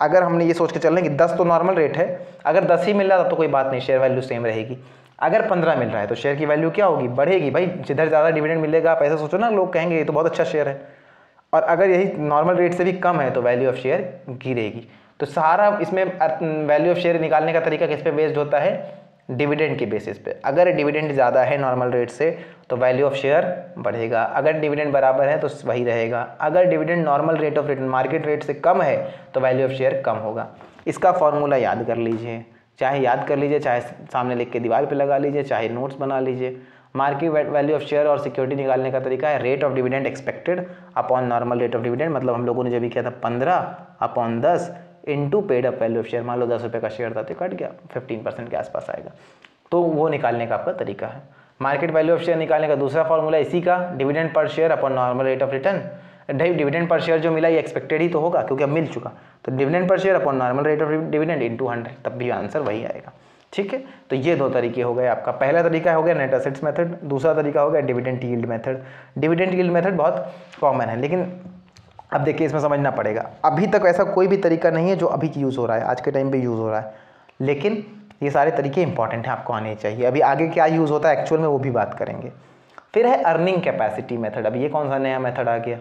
अगर हमने ये सोच के चल रहे हैं कि 10 तो नॉर्मल रेट है, अगर 10 ही मिल रहा था तो कोई बात नहीं, शेयर वैल्यू सेम रहेगी। अगर 15 मिल रहा है तो शेयर की वैल्यू क्या होगी, बढ़ेगी। भाई जिधर ज़्यादा डिविडेंड मिलेगा आप ऐसा सोचो ना, लोग कहेंगे ये तो बहुत अच्छा शेयर है। और अगर यही नॉर्मल रेट से भी कम है तो वैल्यू ऑफ शेयर गिरेगी। तो सारा इसमें वैल्यू ऑफ शेयर निकालने का तरीका किस पे बेस्ड होता है, डिविडेंड के बेसिस पे। अगर डिविडेंड ज़्यादा है नॉर्मल रेट से तो वैल्यू ऑफ शेयर बढ़ेगा, अगर डिविडेंड बराबर है तो वही रहेगा। अगर dividend normal rate of return market rate से कम है तो वैल्यू ऑफ शेयर कम होगा। इसका फॉर्मूला याद कर लीजिए, चाहे याद कर लीजिए, चाहे सामने लिख के दीवार पे लगा लीजिए, चाहे नोट्स बना लीजिए। मार्केट वैल्यू ऑफ शेयर और सिक्योरिटी निकालने का तरीका है rate of dividend expected upon normal rate of dividend. मतलब हम लोगों ने जो भी किया था 15/10 into paid up value of share. मान लो 10 रुपये का शेयर था तो कट गया, 15% के आसपास आएगा। तो वो निकालने का आपका तरीका है। मार्केट वैल्यू ऑफ शेयर निकालने का दूसरा फॉर्मूला इसी का, dividend per share upon normal rate of return. Dividend per share जो मिला ये एक्सपेक्टेड ही तो होगा क्योंकि अब मिल चुका, तो dividend per share upon normal rate of dividend into 100, तब भी आंसर वही आएगा, ठीक है। तो ये 2 तरीके हो गए आपका। पहला तरीका हो गया नेट एसेट्स मेथड, दूसरा तरीका हो गया dividend yield method. Dividend yield method बहुत कॉमन है, लेकिन अब देखिए इसमें समझना पड़ेगा, अभी तक ऐसा कोई भी तरीका नहीं है जो अभी यूज़ हो रहा है, आज के टाइम पे यूज़ हो रहा है, लेकिन ये सारे तरीके इंपॉर्टेंट हैं, आपको आने चाहिए। अभी आगे क्या यूज़ होता है एक्चुअल में वो भी बात करेंगे। फिर है अर्निंग कैपेसिटी मेथड। अब ये कौन सा नया मेथड आ गया,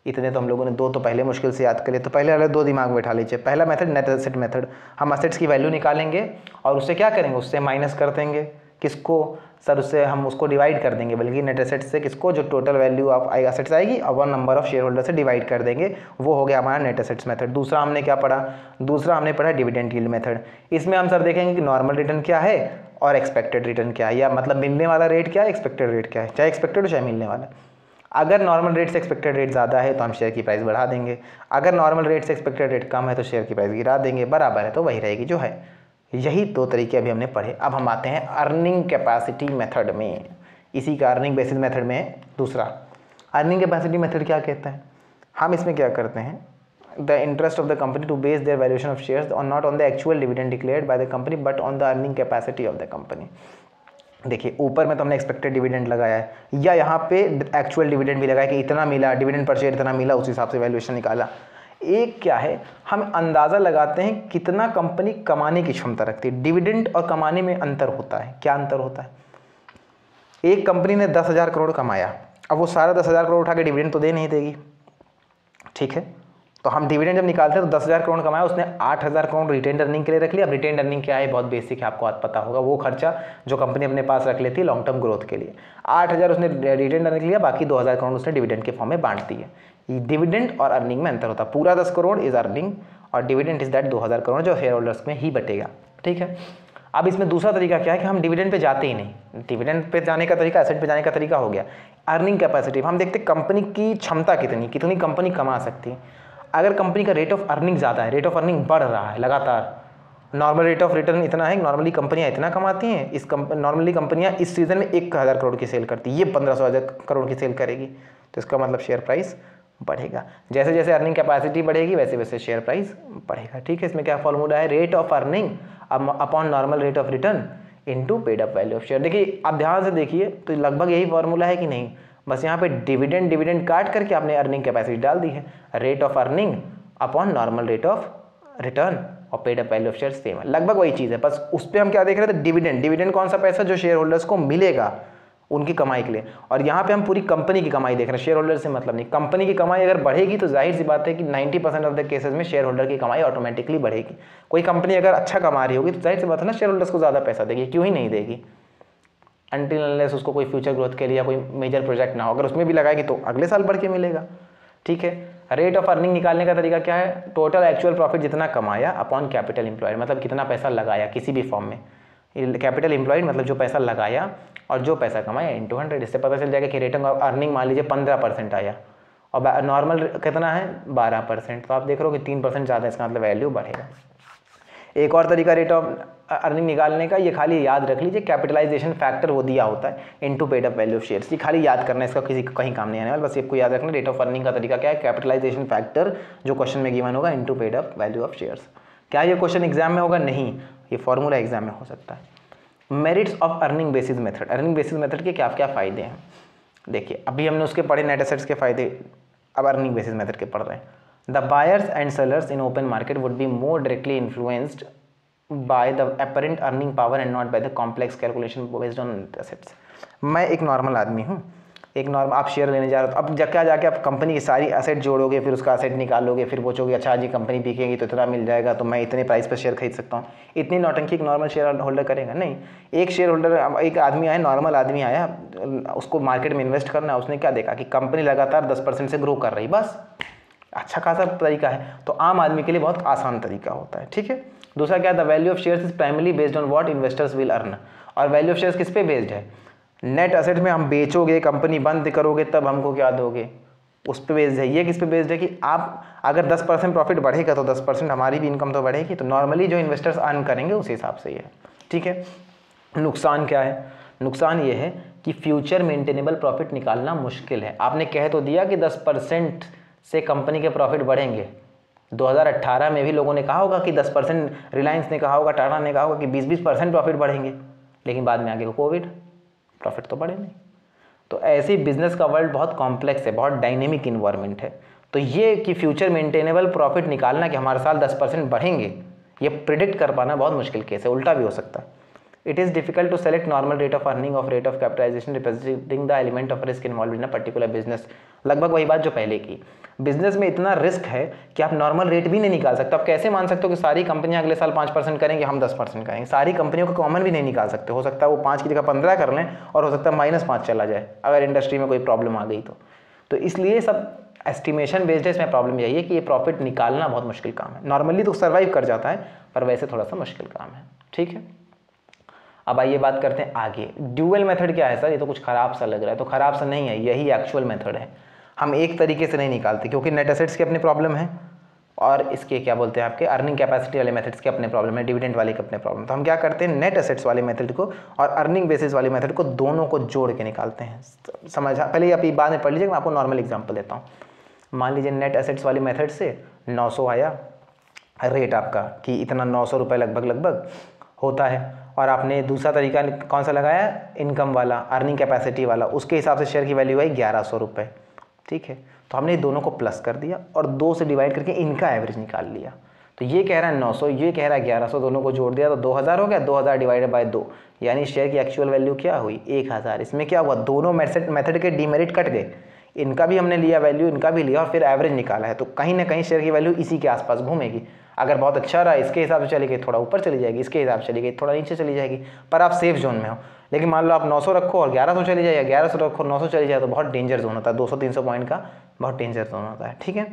इतने तो हम लोगों ने 2 तो पहले मुश्किल से याद कर लिए, तो पहले वाले 2 दिमाग में बैठा लीजिए। पहला मेथड नेट एसेट मेथड, हम असेट्स की वैल्यू निकालेंगे और उससे क्या करेंगे, उससे माइनस कर देंगे किसको सर, उससे हम उसको डिवाइड कर देंगे, बल्कि नेट एसेट से किसको, जो टोटल वैल्यू ऑफ एसेट्स आएगी और 1 नंबर ऑफ शेयर होल्डर से डिवाइड कर देंगे, वो हो गया हमारा नेट एसेट्स मेथड। दूसरा हमने क्या पढ़ा, दूसरा हमने पढ़ा डिविडेंड यील्ड मेथड। इसमें हम सर देखेंगे कि नॉर्मल रिटर्न क्या है और एक्सपेक्टेड रिटर्न क्या है, या मतलब मिलने वाला रेट क्या है, एक्सपेक्टेड रेट क्या है, चाहे एक्सपेक्टेड हो चाहे मिलने वाला। अगर नॉर्मल रेट से एक्सपेक्टेड रेट ज़्यादा है तो हम शेयर की प्राइस बढ़ा देंगे, अगर नॉर्मल रेट से एक्सपेक्टेड रेट कम है तो शेयर की प्राइस गिरा देंगे, बराबर है तो वही रहेगी जो है। यही 2 तरीके अभी हमने पढ़े। अब हम आते हैं अर्निंग कैपेसिटी मेथड में, इसी का अर्निंग बेसिस मेथड में दूसरा। अर्निंग कैपेसिटी मेथड क्या कहता है, हम इसमें क्या करते हैं, the interest of the company to base their valuation of shares और not on the actual dividend declared by the company but on the earning capacity of the company. देखिए ऊपर में तो हमने एक्सपेक्टेड डिविडेंड लगाया है, या यहाँ पे एक्चुअल डिविडेंड भी लगाया कि इतना मिला, डिविडेंड पर शेयर इतना मिला, उस हिसाब से वैल्यूएशन निकाला। एक क्या है, हम अंदाज़ा लगाते हैं कितना कंपनी कमाने की क्षमता रखती है। डिविडेंड और कमाने में अंतर होता है। क्या अंतर होता है, एक कंपनी ने 10,000 करोड़ कमाया, अब वो सारा 10,000 करोड़ उठा के डिविडेंड तो दे नहीं देगी, ठीक है। तो हम डिविडेंड जब निकालते हैं तो 10,000 करोड़ कमाया, उसने 8,000 करोड़ रिटेन अर्निंग के लिए रख लिया। अब रिटेन अर्निंग क्या है बहुत बेसिक है, आपको पता होगा, वो खर्चा जो कंपनी अपने पास रख लेती है लॉन्ग टर्म ग्रोथ के लिए। 8,000 उसने रिटेन अर्निंग लिया, बाकी 2,000 करोड़ उसने डिविडेंड के फॉर्म में बांट दी है। डिविडेंड और अर्निंग में अंतर होता है, पूरा 10 करोड़ इज अर्निंग और डिविडेंड इज दैट 2,000 करोड़ जो शेयर होल्डर्स में ही बटेगा। ठीक है, अब इसमें दूसरा तरीका क्या है कि हम डिविडेंड पे जाते ही नहीं। डिविडेंड पे जाने का तरीका एसेट पे जाने का तरीका हो गया। अर्निंग कैपेसिटी हम देखते कंपनी की क्षमता कितनी कंपनी कमा सकती है। अगर कंपनी का रेट ऑफ अर्निंग ज़्यादा है, रेट ऑफ अर्निंग बढ़ रहा है लगातार, नॉर्मल रेट ऑफ रिटर्न इतना है, नॉर्मली कंपनियां इतना कमाती हैं, नॉर्मली कंपनियां इस सीजन में 1,000 करोड़ की सेल करती है, ये 1,500 करोड़ की सेल करेगी, तो इसका मतलब शेयर प्राइस बढ़ेगा। जैसे जैसे अर्निंग कैपेसिटी बढ़ेगी वैसे वैसे शेयर प्राइस बढ़ेगा। ठीक है, इसमें क्या फॉर्मूला है, rate of earning upon normal rate of return into paid up value of share. देखिए आप ध्यान से देखिए तो लगभग यही फॉर्मूला है कि नहीं, बस यहाँ पे डिविडेंड काट करके आपने अर्निंग कैपेसिटी डाल दी है, rate of earning upon normal rate of return और paid up value of share same है, लगभग वही चीज़ है। बस उस पर हम क्या देख रहे थे, डिविडेंड कौन सा पैसा जो शेयर होल्डर्स को मिलेगा उनकी कमाई के लिए, और यहाँ पे हम पूरी कंपनी की कमाई देख रहे हैं, शेयर होल्डर से मतलब नहीं। कंपनी की कमाई अगर बढ़ेगी तो जाहिर सी बात है कि 90% ऑफ द केसेस में शेयर होल्डर की कमाई ऑटोमेटिकली बढ़ेगी। कोई कंपनी अगर अच्छा कमा रही होगी तो जाहिर सी बात है ना शेयर होल्डर्स को ज़्यादा पैसा देगी, क्यों ही नहीं देगी, अनटिल अनलेस उसको कोई फ्यूचर ग्रोथ के लिए कोई मेजर प्रोजेक्ट ना हो, अगर उसमें भी लगाएगी तो अगले साल बढ़ के मिलेगा। ठीक है, रेट ऑफ अर्निंग निकालने का तरीका क्या है, टोटल एक्चुअल प्रॉफिट जितना कमाया अपॉन कैपिटल एम्प्लॉयड, मतलब कितना पैसा लगाया किसी भी फॉर्म में, कैपिटल एम्प्लॉयड मतलब जो पैसा लगाया और जो पैसा कमाया इंटू 100। इससे पता चल जाएगा कि रेट ऑफ अर्निंग मान लीजिए 15% आया और नॉर्मल कितना है 12%, तो आप देख रहे हो कि 3% ज़्यादा, इसका मतलब वैल्यू बढ़ेगा। एक और तरीका रेट ऑफ अर्निंग निकालने का, ये खाली याद रख लीजिए, कैपिटलाइजेशन फैक्टर वो दिया होता है into paid up value of shares, ये खाली याद करना है, इसका किसी कहीं काम नहीं आने वाला, बस आपको याद रखना रेट ऑफ अर्निंग का तरीका क्या है, कैपिटलाइजेशन फैक्टर जो क्वेश्चन में गिवन होगा into paid up value of shares. क्या ये क्वेश्चन एग्जाम में होगा, नहीं, ये फॉर्मूला एग्जाम में हो सकता है। Merits of earning basis method, earning basis method के क्या क्या फ़ायदे हैं, देखिए अभी हमने उसके पढ़े नेट एसेट्स के फ़ायदे, अब अर्निंग बेसिस मेथड के पढ़ रहे हैं। The buyers and sellers in open market would be more directly influenced by the apparent earning power and not by the complex calculation based on net assets. मैं एक normal आदमी हूँ, एक normal आप शेयर लेने जा रहे हो, अब क्या जाके आप कंपनी की सारी एसेट जोड़ोगे, फिर उसका एसेट निकालोगे, फिर पूछोगे अच्छा जी कंपनी बिकेगी तो इतना मिल जाएगा, तो मैं इतने प्राइस पर शेयर खरीद सकता हूँ, इतनी नौटंकी एक नॉर्मल शेयर होल्डर करेगा नहीं। एक शेयर होल्डर, एक आदमी आया, नॉर्मल आदमी आया, उसको मार्केट में इन्वेस्ट करना है, उसने क्या देखा कि कंपनी लगातार 10% से ग्रो कर रही, बस अच्छा खासा तरीका है, तो आम आदमी के लिए बहुत आसान तरीका होता है। ठीक है, दूसरा क्या, the value of shares is primarily based on what investors will earn, और वैल्यू ऑफ शेयर्स किस पे बेस्ड है, नेट एसेट में हम बेचोगे, कंपनी बंद करोगे तब हमको क्या दोगे, उस पे बेस्ड है। ये किस पे बेस्ड है कि आप अगर 10% प्रॉफिट बढ़ेगा तो 10% हमारी भी इनकम तो बढ़ेगी, तो नॉर्मली जो इन्वेस्टर्स अर्न करेंगे उस हिसाब से ये है। ठीक है, नुकसान क्या है, नुकसान ये है कि फ्यूचर मेंटेनेबल प्रॉफिट निकालना मुश्किल है। आपने कह तो दिया कि 10% से कंपनी के प्रॉफिट बढ़ेंगे, 2018 में भी लोगों ने कहा होगा कि 10%, रिलायंस ने कहा होगा, टाटा ने कहा होगा कि 20-20% प्रॉफिट बढ़ेंगे, लेकिन बाद में आगे कोविड, प्रॉफिट तो बढ़े नहीं। तो ऐसे ही बिजनेस का वर्ल्ड बहुत कॉम्प्लेक्स है, बहुत डायनेमिक इन्वायरमेंट है, तो ये कि फ्यूचर मेंटेनेबल प्रॉफिट निकालना कि हमारे साल 10% बढ़ेंगे, ये प्रिडिक्ट कर पाना बहुत मुश्किल केस है, उल्टा भी हो सकता है। It is difficult to select normal rate of earning of rate of capitalisation representing the element of risk involve in a particular business. लगभग वही बात जो पहले की, बिजनेस में इतना रिस्क है कि आप नॉर्मल रेट भी नहीं निकाल सकते। आप कैसे मान सकते हो कि सारी कंपनियां अगले साल 5% करेंगे, हम 10% करेंगे, सारी कंपनियों का कॉमन भी नहीं निकाल सकते। हो सकता है वो 5 की जगह 15 कर लें, और हो सकता है -5 चला जाए अगर इंडस्ट्री में कोई प्रॉब्लम आ गई तो इसलिए सब एस्टिमेशन बेस्ड है। इसमें प्रॉब्लम यही है कि ये प्रॉफिट निकालना बहुत मुश्किल काम है। नॉर्मली तो सर्वाइव कर जाता है, पर वैसे थोड़ा सा मुश्किल काम है। ठीक है, अब आइए बात करते हैं आगे। ड्यूअल मेथड क्या है सर, ये तो कुछ ख़राब सा लग रहा है, तो ख़राब सा नहीं है, यही एक्चुअल मेथड है। हम एक तरीके से नहीं निकालते क्योंकि नेट एसेट्स के अपने प्रॉब्लम है और इसके क्या बोलते हैं आपके अर्निंग कैपेसिटी वाले मेथड्स के अपने प्रॉब्लम है, डिविडेंड वाले के अपने प्रॉब्लम। तो हम क्या करते हैं, नेट एसेट्स वाले मेथड को और अर्निंग बेसिस वाले मेथड को दोनों को जोड़ के निकालते हैं। समझा, पहले आप ये बाद में पढ़ लीजिए, मैं आपको नॉर्मल एग्जाम्पल देता हूँ। मान लीजिए नेट एसेट्स वाले मेथड से 900 आया रेट आपका कि इतना 900 रुपये लगभग होता है, और आपने दूसरा तरीका कौन सा लगाया, इनकम वाला, अर्निंग कैपेसिटी वाला, उसके हिसाब से शेयर की वैल्यू आई 1100 रुपये। ठीक है, तो हमने दोनों को प्लस कर दिया और 2 से डिवाइड करके इनका एवरेज निकाल लिया। तो ये कह रहा है 900, ये कह रहा है 1100, दोनों को जोड़ दिया तो 2000 हो गया, 2000 डिवाइडेड बाय 2, यानी शेयर की एक्चुअल वैल्यू क्या हुई 1000। इसमें क्या हुआ, दोनों मेथड के डीमेरिट कट गए, इनका भी हमने लिया वैल्यू, इनका भी लिया और फिर एवरेज निकाला है, तो कहीं ना कहीं शेयर की वैल्यू इसी के आसपास घूमेगी। अगर बहुत अच्छा रहा इसके हिसाब से चली गई थोड़ा ऊपर चली जाएगी, इसके हिसाब से चली गई थोड़ा नीचे चली जाएगी, पर आप सेफ जोन में हो। लेकिन मान लो आप 900 रखो और 1100 चली जाए, या 1100 रखो 900 चली जाए, तो बहुत डेंजर जोन होता है, 200-300 पॉइंट का बहुत डेंजर जोन होता है, ठीक है।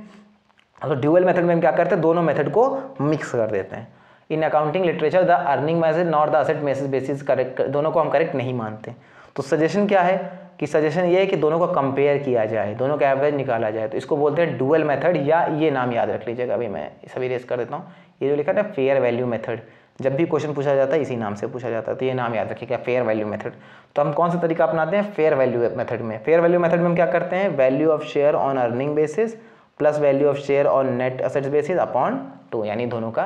तो ड्यूअल मेथड में हम क्या करते हैं, दोनों मेथड को मिक्स कर देते हैं। In accounting literature the earning method not the asset method basis correct, दोनों को हम करेक्ट नहीं मानते। तो सजेशन क्या है कि सजेशन ये है कि दोनों को कंपेयर किया जाए, दोनों का एवरेज निकाला जाए, तो इसको बोलते हैं डुअल मेथड, या ये नाम याद रख लीजिएगा, अभी मैं सभी रेस कर देता हूँ। ये जो लिखा है ना फेयर वैल्यू मेथड, जब भी क्वेश्चन पूछा जाता है इसी नाम से पूछा जाता है, तो ये नाम याद रखिएगा फेयर वैल्यू मेथड। तो हम कौन सा तरीका अपनाते हैं, फेयर वैल्यू मेथड में। फेयर वैल्यू मेथड में हम क्या करते हैं, value of share on earning basis plus value of share on net assets basis upon 2, यानी दोनों का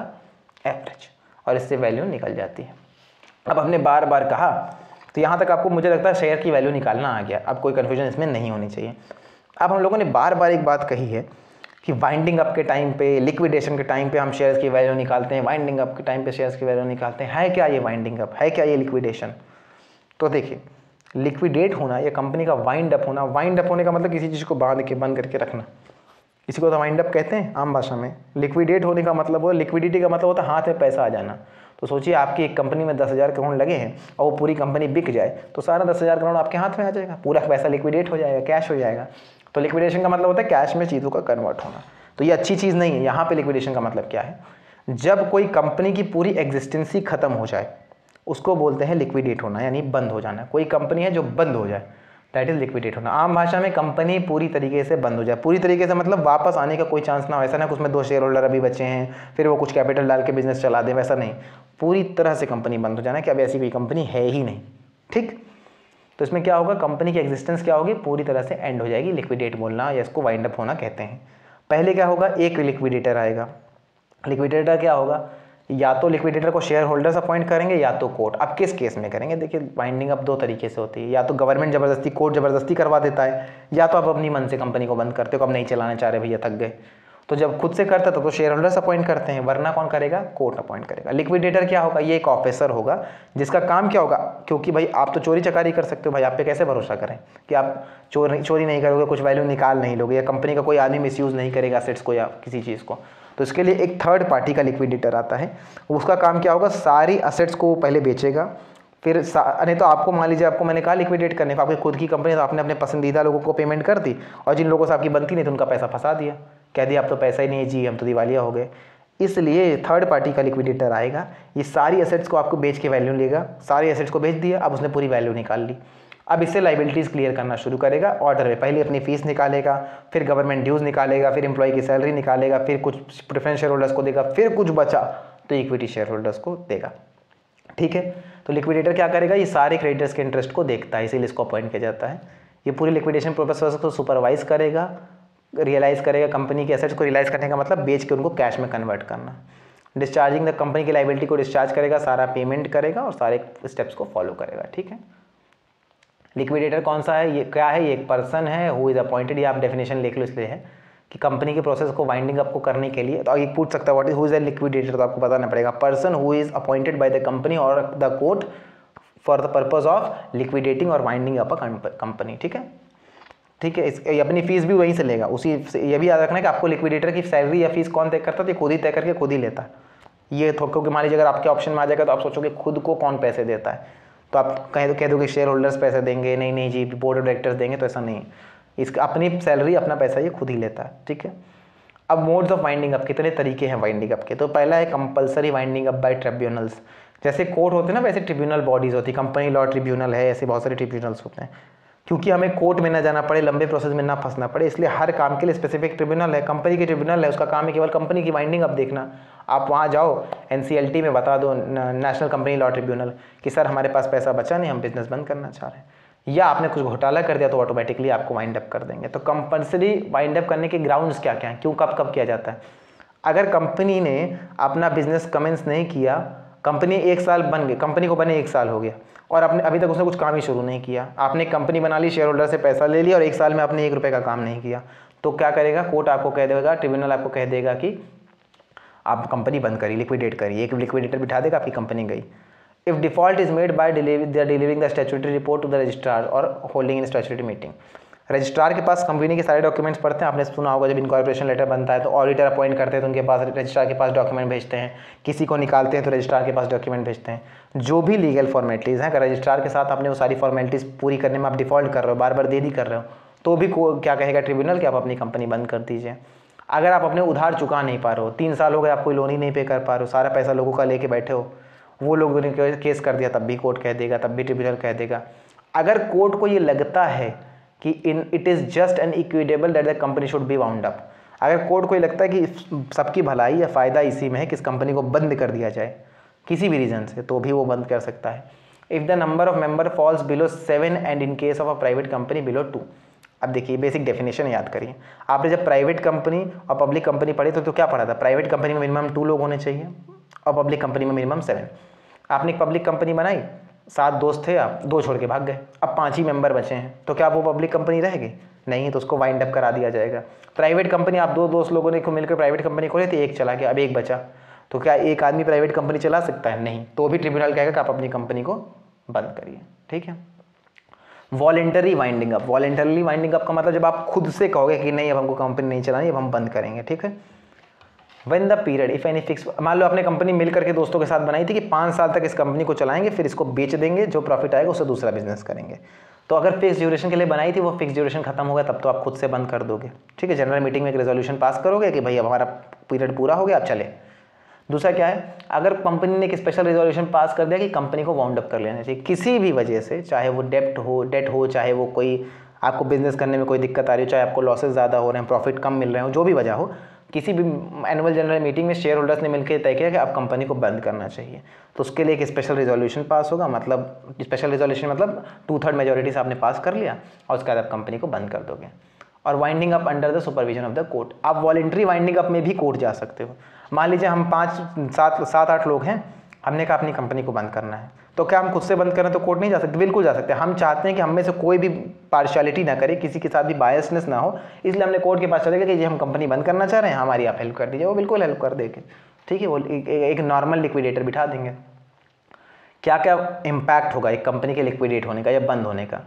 एवरेज, और इससे वैल्यू निकल जाती है। अब हमने बार बार कहा, तो यहाँ तक आपको मुझे लगता है शेयर की वैल्यू निकालना आ गया, अब कोई कन्फ्यूजन इसमें नहीं होनी चाहिए। अब हम लोगों ने बार बार एक बात कही है कि वाइंडिंग अप के टाइम पे, लिक्विडेशन के टाइम पे हम शेयर्स की वैल्यू निकालते हैं, वाइंडिंग अप के टाइम पे शेयर्स की वैल्यू निकालते हैं। है क्या ये वाइंडिंग अप, है क्या ये लिक्विडेशन? तो देखिए, लिक्विडेट होना या कंपनी का वाइंड अप होना, वाइंड अप होने का मतलब किसी चीज़ को बांध के बंद करके रखना, इसी को तो वाइंड अप कहते हैं आम भाषा में। लिक्विडेट होने का मतलब हो, लिक्विडिटी का मतलब होता है हाथ में पैसा आ जाना। तो सोचिए आपकी एक कंपनी में 10,000 करोड़ लगे हैं और वो पूरी कंपनी बिक जाए, तो सारा 10,000 करोड़ आपके हाथ में आ जाएगा, पूरा पैसा लिक्विडेट हो जाएगा, कैश हो जाएगा। तो लिक्विडेशन का मतलब होता है कैश में चीज़ों का कन्वर्ट होना। तो ये अच्छी चीज़ नहीं है। यहाँ पे लिक्विडेशन का मतलब क्या है, जब कोई कंपनी की पूरी एग्जिस्टेंसी खत्म हो जाए उसको बोलते हैं लिक्विडेट होना, यानी बंद हो जाना। कोई कंपनी है जो बंद हो जाए, दैट इज लिक्विडेट होना। आम भाषा में कंपनी पूरी तरीके से बंद हो जाए, पूरी तरीके से मतलब वापस आने का कोई चांस ना हो। ऐसा ना कि उसमें 2 शेयर होल्डर अभी बचे हैं फिर वो कुछ कैपिटल डाल के बिजनेस चला दें, वैसा नहीं। पूरी तरह से कंपनी बंद हो जाना कि अब ऐसी कोई कंपनी है ही नहीं, ठीक। तो इसमें क्या होगा, कंपनी की एग्जिस्टेंस क्या होगी, पूरी तरह से एंड हो जाएगी। लिक्विडेट बोलना या इसको वाइंड अप होना कहते हैं। पहले क्या होगा, एक लिक्विडेटर आएगा। लिक्विडेटर क्या होगा, या तो लिक्विडेटर को शेयर होल्डर्स अपॉइंट करेंगे या तो कोर्ट। अब किस केस में करेंगे, देखिए वाइंडिंग अप 2 तरीके से होती है, या तो गवर्नमेंट ज़बरदस्ती, कोर्ट ज़बरदस्ती करवा देता है, या तो आप अपनी मन से कंपनी को बंद करते हो, अब नहीं चलाना चाह रहे भैया, थक गए। तो जब खुद से करता तो शेयर होल्डर्स अपॉइंट करते हैं, वरना कौन करेगा, कोर्ट अपॉइंट करेगा। लिक्विडेटर क्या होगा, ये एक ऑफिसर होगा जिसका काम क्या होगा, क्योंकि भाई आप तो चोरी चकारी कर सकते हो, भाई आप पे कैसे भरोसा करें कि आप चोरी नहीं करोगे, कुछ वैल्यू निकाल नहीं लोगे, या कंपनी का कोई आदमी मिसयूज़ नहीं करेगा असेट्स को या किसी चीज़ को। तो इसके लिए एक थर्ड पार्टी का लिक्विडेटर आता है। उसका काम क्या होगा, सारी असेट्स को पहले बेचेगा, फिर नहीं तो आपको मान लीजिए आपको मैंने कहा लिक्विडेट करने को, आपकी खुद की कंपनी, तो आपने अपने पसंदीदा लोगों को पेमेंट कर दी, और जिन लोगों से आपकी बनती नहीं तो उनका पैसा फंसा दिया, कह दिया अब तो पैसा ही नहीं है जी, हम तो दिवालिया हो गए। इसलिए थर्ड पार्टी का लिक्विडेटर आएगा, ये सारी एसेट्स को आपको बेच के वैल्यू लेगा, सारी एसेट्स को बेच दिया, अब उसने पूरी वैल्यू निकाल ली। अब इससे लाइबिलिटीज़ क्लियर करना शुरू करेगा ऑर्डर में। पहले अपनी फीस निकालेगा, फिर गवर्नमेंट ड्यूज़ निकालेगा, फिर एम्प्लॉय की सैलरी निकालेगा, फिर कुछ प्रेफरेंस शेयर होल्डर्स को देगा, फिर कुछ बचा तो इक्विटी शेयर होल्डर्स को देगा, ठीक है। तो लिक्विडेटर क्या करेगा, ये सारे क्रेडिटर्स के इंटरेस्ट को देखता है, इसीलिए इसको अपॉइंट किया जाता है। ये पूरी लिक्विडेशन प्रोसेस को सुपरवाइज करेगा, रियलाइज़ करेगा। कंपनी के एसेट्स को रियलाइज़ करने का मतलब बेच के उनको कैश में कन्वर्ट करना। डिस्चार्जिंग द कंपनी की लाइबिलिटी को डिस्चार्ज करेगा, सारा पेमेंट करेगा और सारे स्टेप्स को फॉलो करेगा, ठीक है। लिक्विडेटर कौन सा है, ये क्या है, ये एक पर्सन है हु इज़ अपॉइंटेड, ये आप डेफिनेशन लिख लो, इसलिए है कि कंपनी के प्रोसेस को वाइंडिंग अप को करने के लिए। तो ये पूछ सकता है what is who is a liquidator, तो आपको बताना पड़ेगा person who is appointed by the company और the court for the purpose of liquidating और वाइंडिंग अप अ कंपनी, ठीक है, ठीक है। ये अपनी फीस भी वहीं से लेगा, उसी से। ये भी याद रखना है कि आपको लिक्विडेटर की सैलरी या फीस कौन तय करता है, खुद ही तय करके खुद ही लेता है। ये क्योंकि मान लीजिए अगर आपके ऑप्शन में आ जाएगा तो आप सोचोगे खुद को कौन पैसे देता है, तो आप कह दोगे शेयर होल्डर्स पैसे देंगे, नहीं जी बोर्ड ऑफ डायरेक्टर्स देंगे, तो ऐसा नहीं। इसका अपनी सैलरी अपना पैसा ये खुद ही लेता है, ठीक है। अब मोड्स ऑफ वाइंडिंग अप, कितने तरीके हैं वाइंडिंग अप के। तो पहला है compulsory winding up by tribunals. जैसे कोर्ट होते हैं ना, वैसे ट्रिब्यूनल बॉडीज़ होती है, कंपनी लॉ ट्रिब्यूनल है, ऐसे बहुत सारे ट्रिब्यूनल्स होते हैं। क्योंकि हमें कोर्ट में ना जाना पड़े, लंबे प्रोसेस में ना फंसना पड़े, इसलिए हर काम के लिए स्पेसिफिक ट्रिब्यूनल है। कंपनी की ट्रिब्यूनल है, उसका काम है केवल कंपनी की वाइंडिंग अप देखना। आप वहाँ जाओ NCLT में बता दो, नेशनल कंपनी लॉ ट्रिब्यूनल, कि सर हमारे पास पैसा बचा नहीं, हम बिजनेस बंद करना चाह रहे हैं, या आपने कुछ घोटाला कर दिया, तो ऑटोमेटिकली आपको वाइंड अप कर देंगे। तो कंपल्सरी वाइंड अप करने के ग्राउंड्स क्या क्या हैं, क्यों कब कब किया जाता है। अगर कंपनी ने अपना बिजनेस कमेंस नहीं किया, कंपनी 1 साल बन गई, कंपनी को बने 1 साल हो गया और आपने अभी तक उसने कुछ काम ही शुरू नहीं किया, आपने कंपनी बना ली, शेयर होल्डर से पैसा ले लिया और 1 साल में आपने 1 रुपये का काम नहीं किया, तो क्या करेगा, कोर्ट आपको कह देगा, ट्रिब्यूनल आपको कह देगा कि आप कंपनी बंद करिए, लिक्विडेट करिए। एक लिक्विडेटर बिठा देगा, आपकी कंपनी गई। If default is made by delivering the statutory report to the registrar और holding in statutory meeting. Registrar के पास कंपनी के सारे डॉक्यूमेंट्स पढ़ते हैं। आपने सुना होगा जब इनकॉर्पोरेशन लेटर बनता है तो ऑडिटर अपॉइंट करते हैं तो उनके पास रजिस्ट्रार के पास डॉक्यूमेंट भेजते हैं, किसी को निकालते हैं तो रजिस्ट्रार के पास डॉक्यूमेंट भेजते हैं। जो भी लीगल फॉर्मेलिटीज़ हैं, अगर रजिस्ट्रार के साथ आपने वो सारी फॉर्मेलिटीज़ पूरी करने में आप डिफ़ॉल्ट कर रहे हो, बार बार देरी कर रहे हो, तो भी क्या कहेगा ट्रिब्यूनल कि आप अपनी कंपनी बंद कर दीजिए। अगर आप अपने उधार चुका नहीं पा रहे हो, 3 साल हो गए आप कोई लोन ही नहीं पे कर पा रहे हो, सारा पैसा लोगों का लेके बैठे हो, वो लोगों ने केस कर दिया, तब भी कोर्ट कह देगा, तब भी ट्रिब्यूनल कह देगा। अगर कोर्ट को ये लगता है कि it is just an equitable that the company should be wound up, अगर कोर्ट को ये लगता है कि सबकी भलाई या फ़ायदा इसी में है कि इस कंपनी को बंद कर दिया जाए किसी भी रीज़न से, तो भी वो बंद कर सकता है। If the number of member falls below 7 and in case of a private company below 2। अब देखिए बेसिक डेफिनेशन याद करिए। आपने जब प्राइवेट कंपनी और पब्लिक कंपनी पढ़ी तो क्या पढ़ा था? प्राइवेट कंपनी में मिनिमम 2 लोग होने चाहिए और पब्लिक कंपनी में मिनिमम 7। आपने एक पब्लिक कंपनी बनाई, 7 दोस्त थे, आप 2 छोड़ के भाग गए, अब 5 ही मेंबर बचे हैं, तो क्या वो पब्लिक कंपनी रहेगी? नहीं, तो उसको वाइंड अप करा दिया जाएगा। प्राइवेट कंपनी आप 2 दोस्त लोगों ने मिलकर प्राइवेट कंपनी खोली थी, एक चला गया, अब एक बचा, तो क्या एक आदमी प्राइवेट कंपनी चला सकता है? नहीं, तो भी ट्रिब्यूनल कहेगा कि आप अपनी कंपनी को बंद करिए। ठीक है। Voluntary winding up. Voluntary winding up का मतलब जब आप खुद से कहोगे कि नहीं अब हमको कंपनी नहीं चलानी, अब हम बंद करेंगे। ठीक है। When the period if any fix, मान लो आपने कंपनी मिल करके दोस्तों के साथ बनाई थी कि 5 साल तक इस कंपनी को चलाएंगे, फिर इसको बेच देंगे, जो प्रॉफिट आएगा उससे दूसरा बिजनेस करेंगे। तो अगर फिक्स ड्यूरेशन के लिए बनाई थी, वो फिक्स ड्यूरेशन खत्म हो गया, तब तो आप खुद से बंद कर दोगे। ठीक है। जनरल मीटिंग में एक रेजोल्यूशन पास करोगे कि भाई अब हमारा पीरियड पूरा हो गया, अब चले। दूसरा क्या है, अगर कंपनी ने एक स्पेशल रेजोल्यूशन पास कर दिया कि कंपनी को वाउंड अप कर लेना चाहिए किसी भी वजह से, चाहे वो डेट हो, चाहे वो कोई आपको बिजनेस करने में कोई दिक्कत आ रही हो, चाहे आपको लॉसेस ज़्यादा हो रहे हैं, प्रॉफिट कम मिल रहे हो, जो भी वजह हो, किसी भी एनुअल जनरल मीटिंग में शेयर होल्डर्स ने मिलकर तय किया कि आप कंपनी को बंद करना चाहिए, तो उसके लिए एक स्पेशल रेजोल्यूशन पास होगा। मतलब स्पेशल रेजोल्यूशन मतलब 2/3 मेजोरिटी से आपने पास कर लिया और उसके बाद आप कंपनी को बंद कर दोगे। और winding up under the supervision of the court. आप वॉलेंट्री वाइंडिंग अप में भी कोर्ट जा सकते हो। मान लीजिए हम 5-7-8 लोग हैं, हमने कहा अपनी कंपनी को बंद करना है, तो क्या हम खुद से बंद करें तो कोर्ट नहीं जा सकते? बिल्कुल जा सकते हैं। हम चाहते हैं कि हम में से कोई भी पार्शियलिटी ना करे, किसी के साथ भी बायसनेस ना हो, इसलिए हमने कोर्ट के पास चले गए कि ये हम कंपनी बंद करना चाह रहे हैं, हमारी आप हेल्प कर दीजिए। वो बिल्कुल हेल्प कर देंगे। ठीक है। वो एक नॉर्मल लिक्विडेटर बिठा देंगे। क्या क्या इम्पैक्ट होगा एक कंपनी के लिक्विडेट होने का या बंद होने का?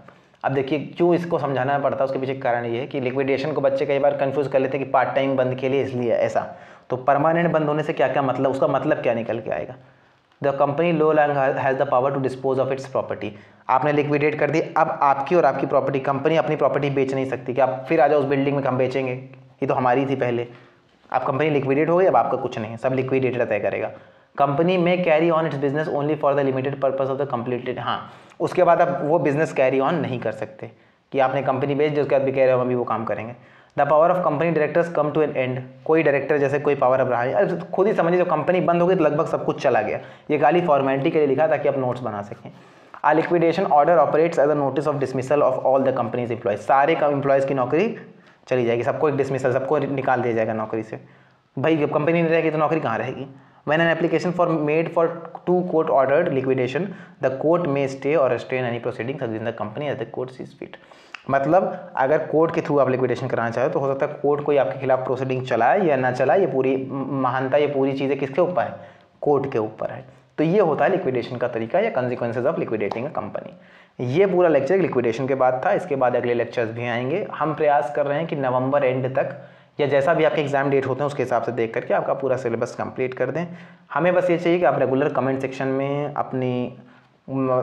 अब देखिए क्यों इसको समझाना पड़ता है, उसके पीछे कारण ये है कि लिक्विडेशन को बच्चे कई बार कंफ्यूज कर लेते हैं कि पार्ट टाइम बंद के लिए, इसलिए ऐसा। तो परमानेंट बंद होने से क्या क्या मतलब, उसका मतलब क्या निकल के आएगा? The company no longer has the power to dispose of its property. आपने लिक्विडेट कर दी, अब आपकी और आपकी प्रॉपर्टी, कंपनी अपनी प्रॉपर्टी बेच नहीं सकती कि आप फिर आ जाओ उस बिल्डिंग में हम बेचेंगे, ये तो हमारी थी पहले। आप कंपनी लिक्विडेट हो गई, अब आपका कुछ नहीं है, सब लिक्विडेटर तय करेगा। कंपनी में carry on it's business only for the limited purpose of the completed. हाँ, उसके बाद आप वो बिजनेस कैरी ऑन नहीं कर सकते कि आपने कंपनी बेच दी उसके बाद भी कह रहे हो हम अभी वो काम करेंगे। The power of company directors come to an end. कोई डायरेक्टर जैसे कोई पावर अब रहा है, खुद ही समझिए, जब कंपनी बंद हो गई तो लगभग सब कुछ चला गया। ये खाली फॉर्मेलिटी के लिए लिखा ताकि आप नोट्स बना सकें। A liquidation order operates as a notice of dismissal of all the company's employees. सारे एम्प्लॉयज़ की नौकरी चली जाएगी, सबको एक डिसमिसल, सबको निकाल दिया जाएगा नौकरी से। भाई जब कंपनी नहीं रहेगी तो नौकरी कहाँ रहेगी? When an application for made for to court ordered liquidation, the court may stay or restrain any proceedings within the company as the court sees fit। मतलब अगर कोर्ट के थ्रू आप लिक्विडेशन कराना चाहे तो हो सकता है कोर्ट कोई आपके खिलाफ प्रोसीडिंग चलाए या ना चलाए, ये पूरी महानता, ये पूरी चीज़ें किसके ऊपर है? कोर्ट के ऊपर है। तो ये होता है लिक्विडेशन का तरीका या consequences of liquidating a company. ये पूरा लेक्चर लिक्विडेशन के बाद था। इसके बाद अगले लेक्चर्स भी आएंगे। हम प्रयास कर रहे हैं कि नवंबर एंड तक या जैसा भी आपके एग्जाम डेट होते हैं उसके हिसाब से देख करके आपका पूरा सिलेबस कंप्लीट कर दें। हमें बस ये चाहिए कि आप रेगुलर कमेंट सेक्शन में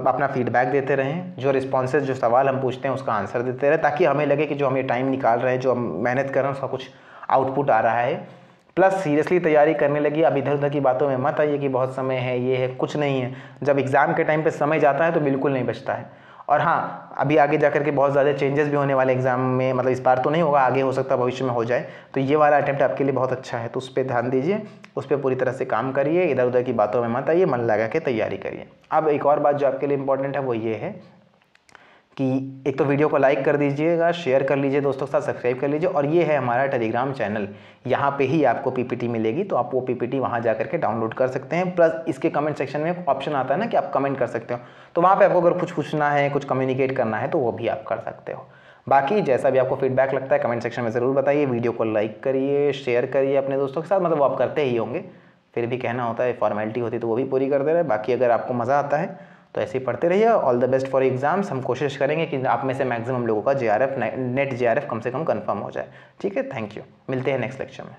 अपना फीडबैक देते रहें, जो रिस्पॉन्सेज, जो सवाल हम पूछते हैं उसका आंसर देते रहें, ताकि हमें लगे कि जो हम ये टाइम निकाल रहे हैं, जो हम मेहनत कर रहे हैं, उसका कुछ आउटपुट आ रहा है। प्लस सीरियसली तैयारी करने लगी। अब इधर उधर की बातों में मत आइए कि बहुत समय है, ये है, कुछ नहीं है। जब एग्ज़ाम के टाइम पे समय जाता है तो बिल्कुल नहीं बचता है। और हाँ, अभी आगे जा कर के बहुत ज़्यादा चेंजेस भी होने वाले एग्जाम में, मतलब इस बार तो नहीं होगा, आगे हो सकता है भविष्य में हो जाए। तो ये वाला अटेम्प्ट आपके लिए बहुत अच्छा है, तो उस पर ध्यान दीजिए, उस पर पूरी तरह से काम करिए, इधर उधर की बातों में मत आइए, मन लगा के तैयारी करिए। अब एक और बात जो आपके लिए इंपॉर्टेंट है वो ये है कि एक तो वीडियो को लाइक कर दीजिएगा, शेयर कर लीजिए दोस्तों के साथ, सब्सक्राइब कर लीजिए। और ये है हमारा टेलीग्राम चैनल, यहाँ पे ही आपको पीपीटी मिलेगी, तो आप वो पीपीटी वहाँ जा करके डाउनलोड कर सकते हैं। प्लस इसके कमेंट सेक्शन में एक ऑप्शन आता है ना कि आप कमेंट कर सकते हो, तो वहाँ पे आपको अगर कुछ पूछना है, कुछ कम्युनिकेट करना है तो वो भी आप कर सकते हो। बाकी जैसा भी आपको फीडबैक लगता है कमेंट सेक्शन में ज़रूर बताइए। वीडियो को लाइक करिए, शेयर करिए अपने दोस्तों के साथ, मतलब वो आप करते ही होंगे, फिर भी कहना होता है, फॉर्मेलिटी होती है तो वो भी पूरी कर दे रहे हैं। बाकी अगर आपको मज़ा आता है तो ऐसे ही पढ़ते रहिए। All the best for exams. हम कोशिश करेंगे कि आप में से मैक्सिमम लोगों का JRF नेट JRF कम से कम कंफर्म हो जाए। ठीक है, थैंक यू। मिलते हैं नेक्स्ट लेक्चर में।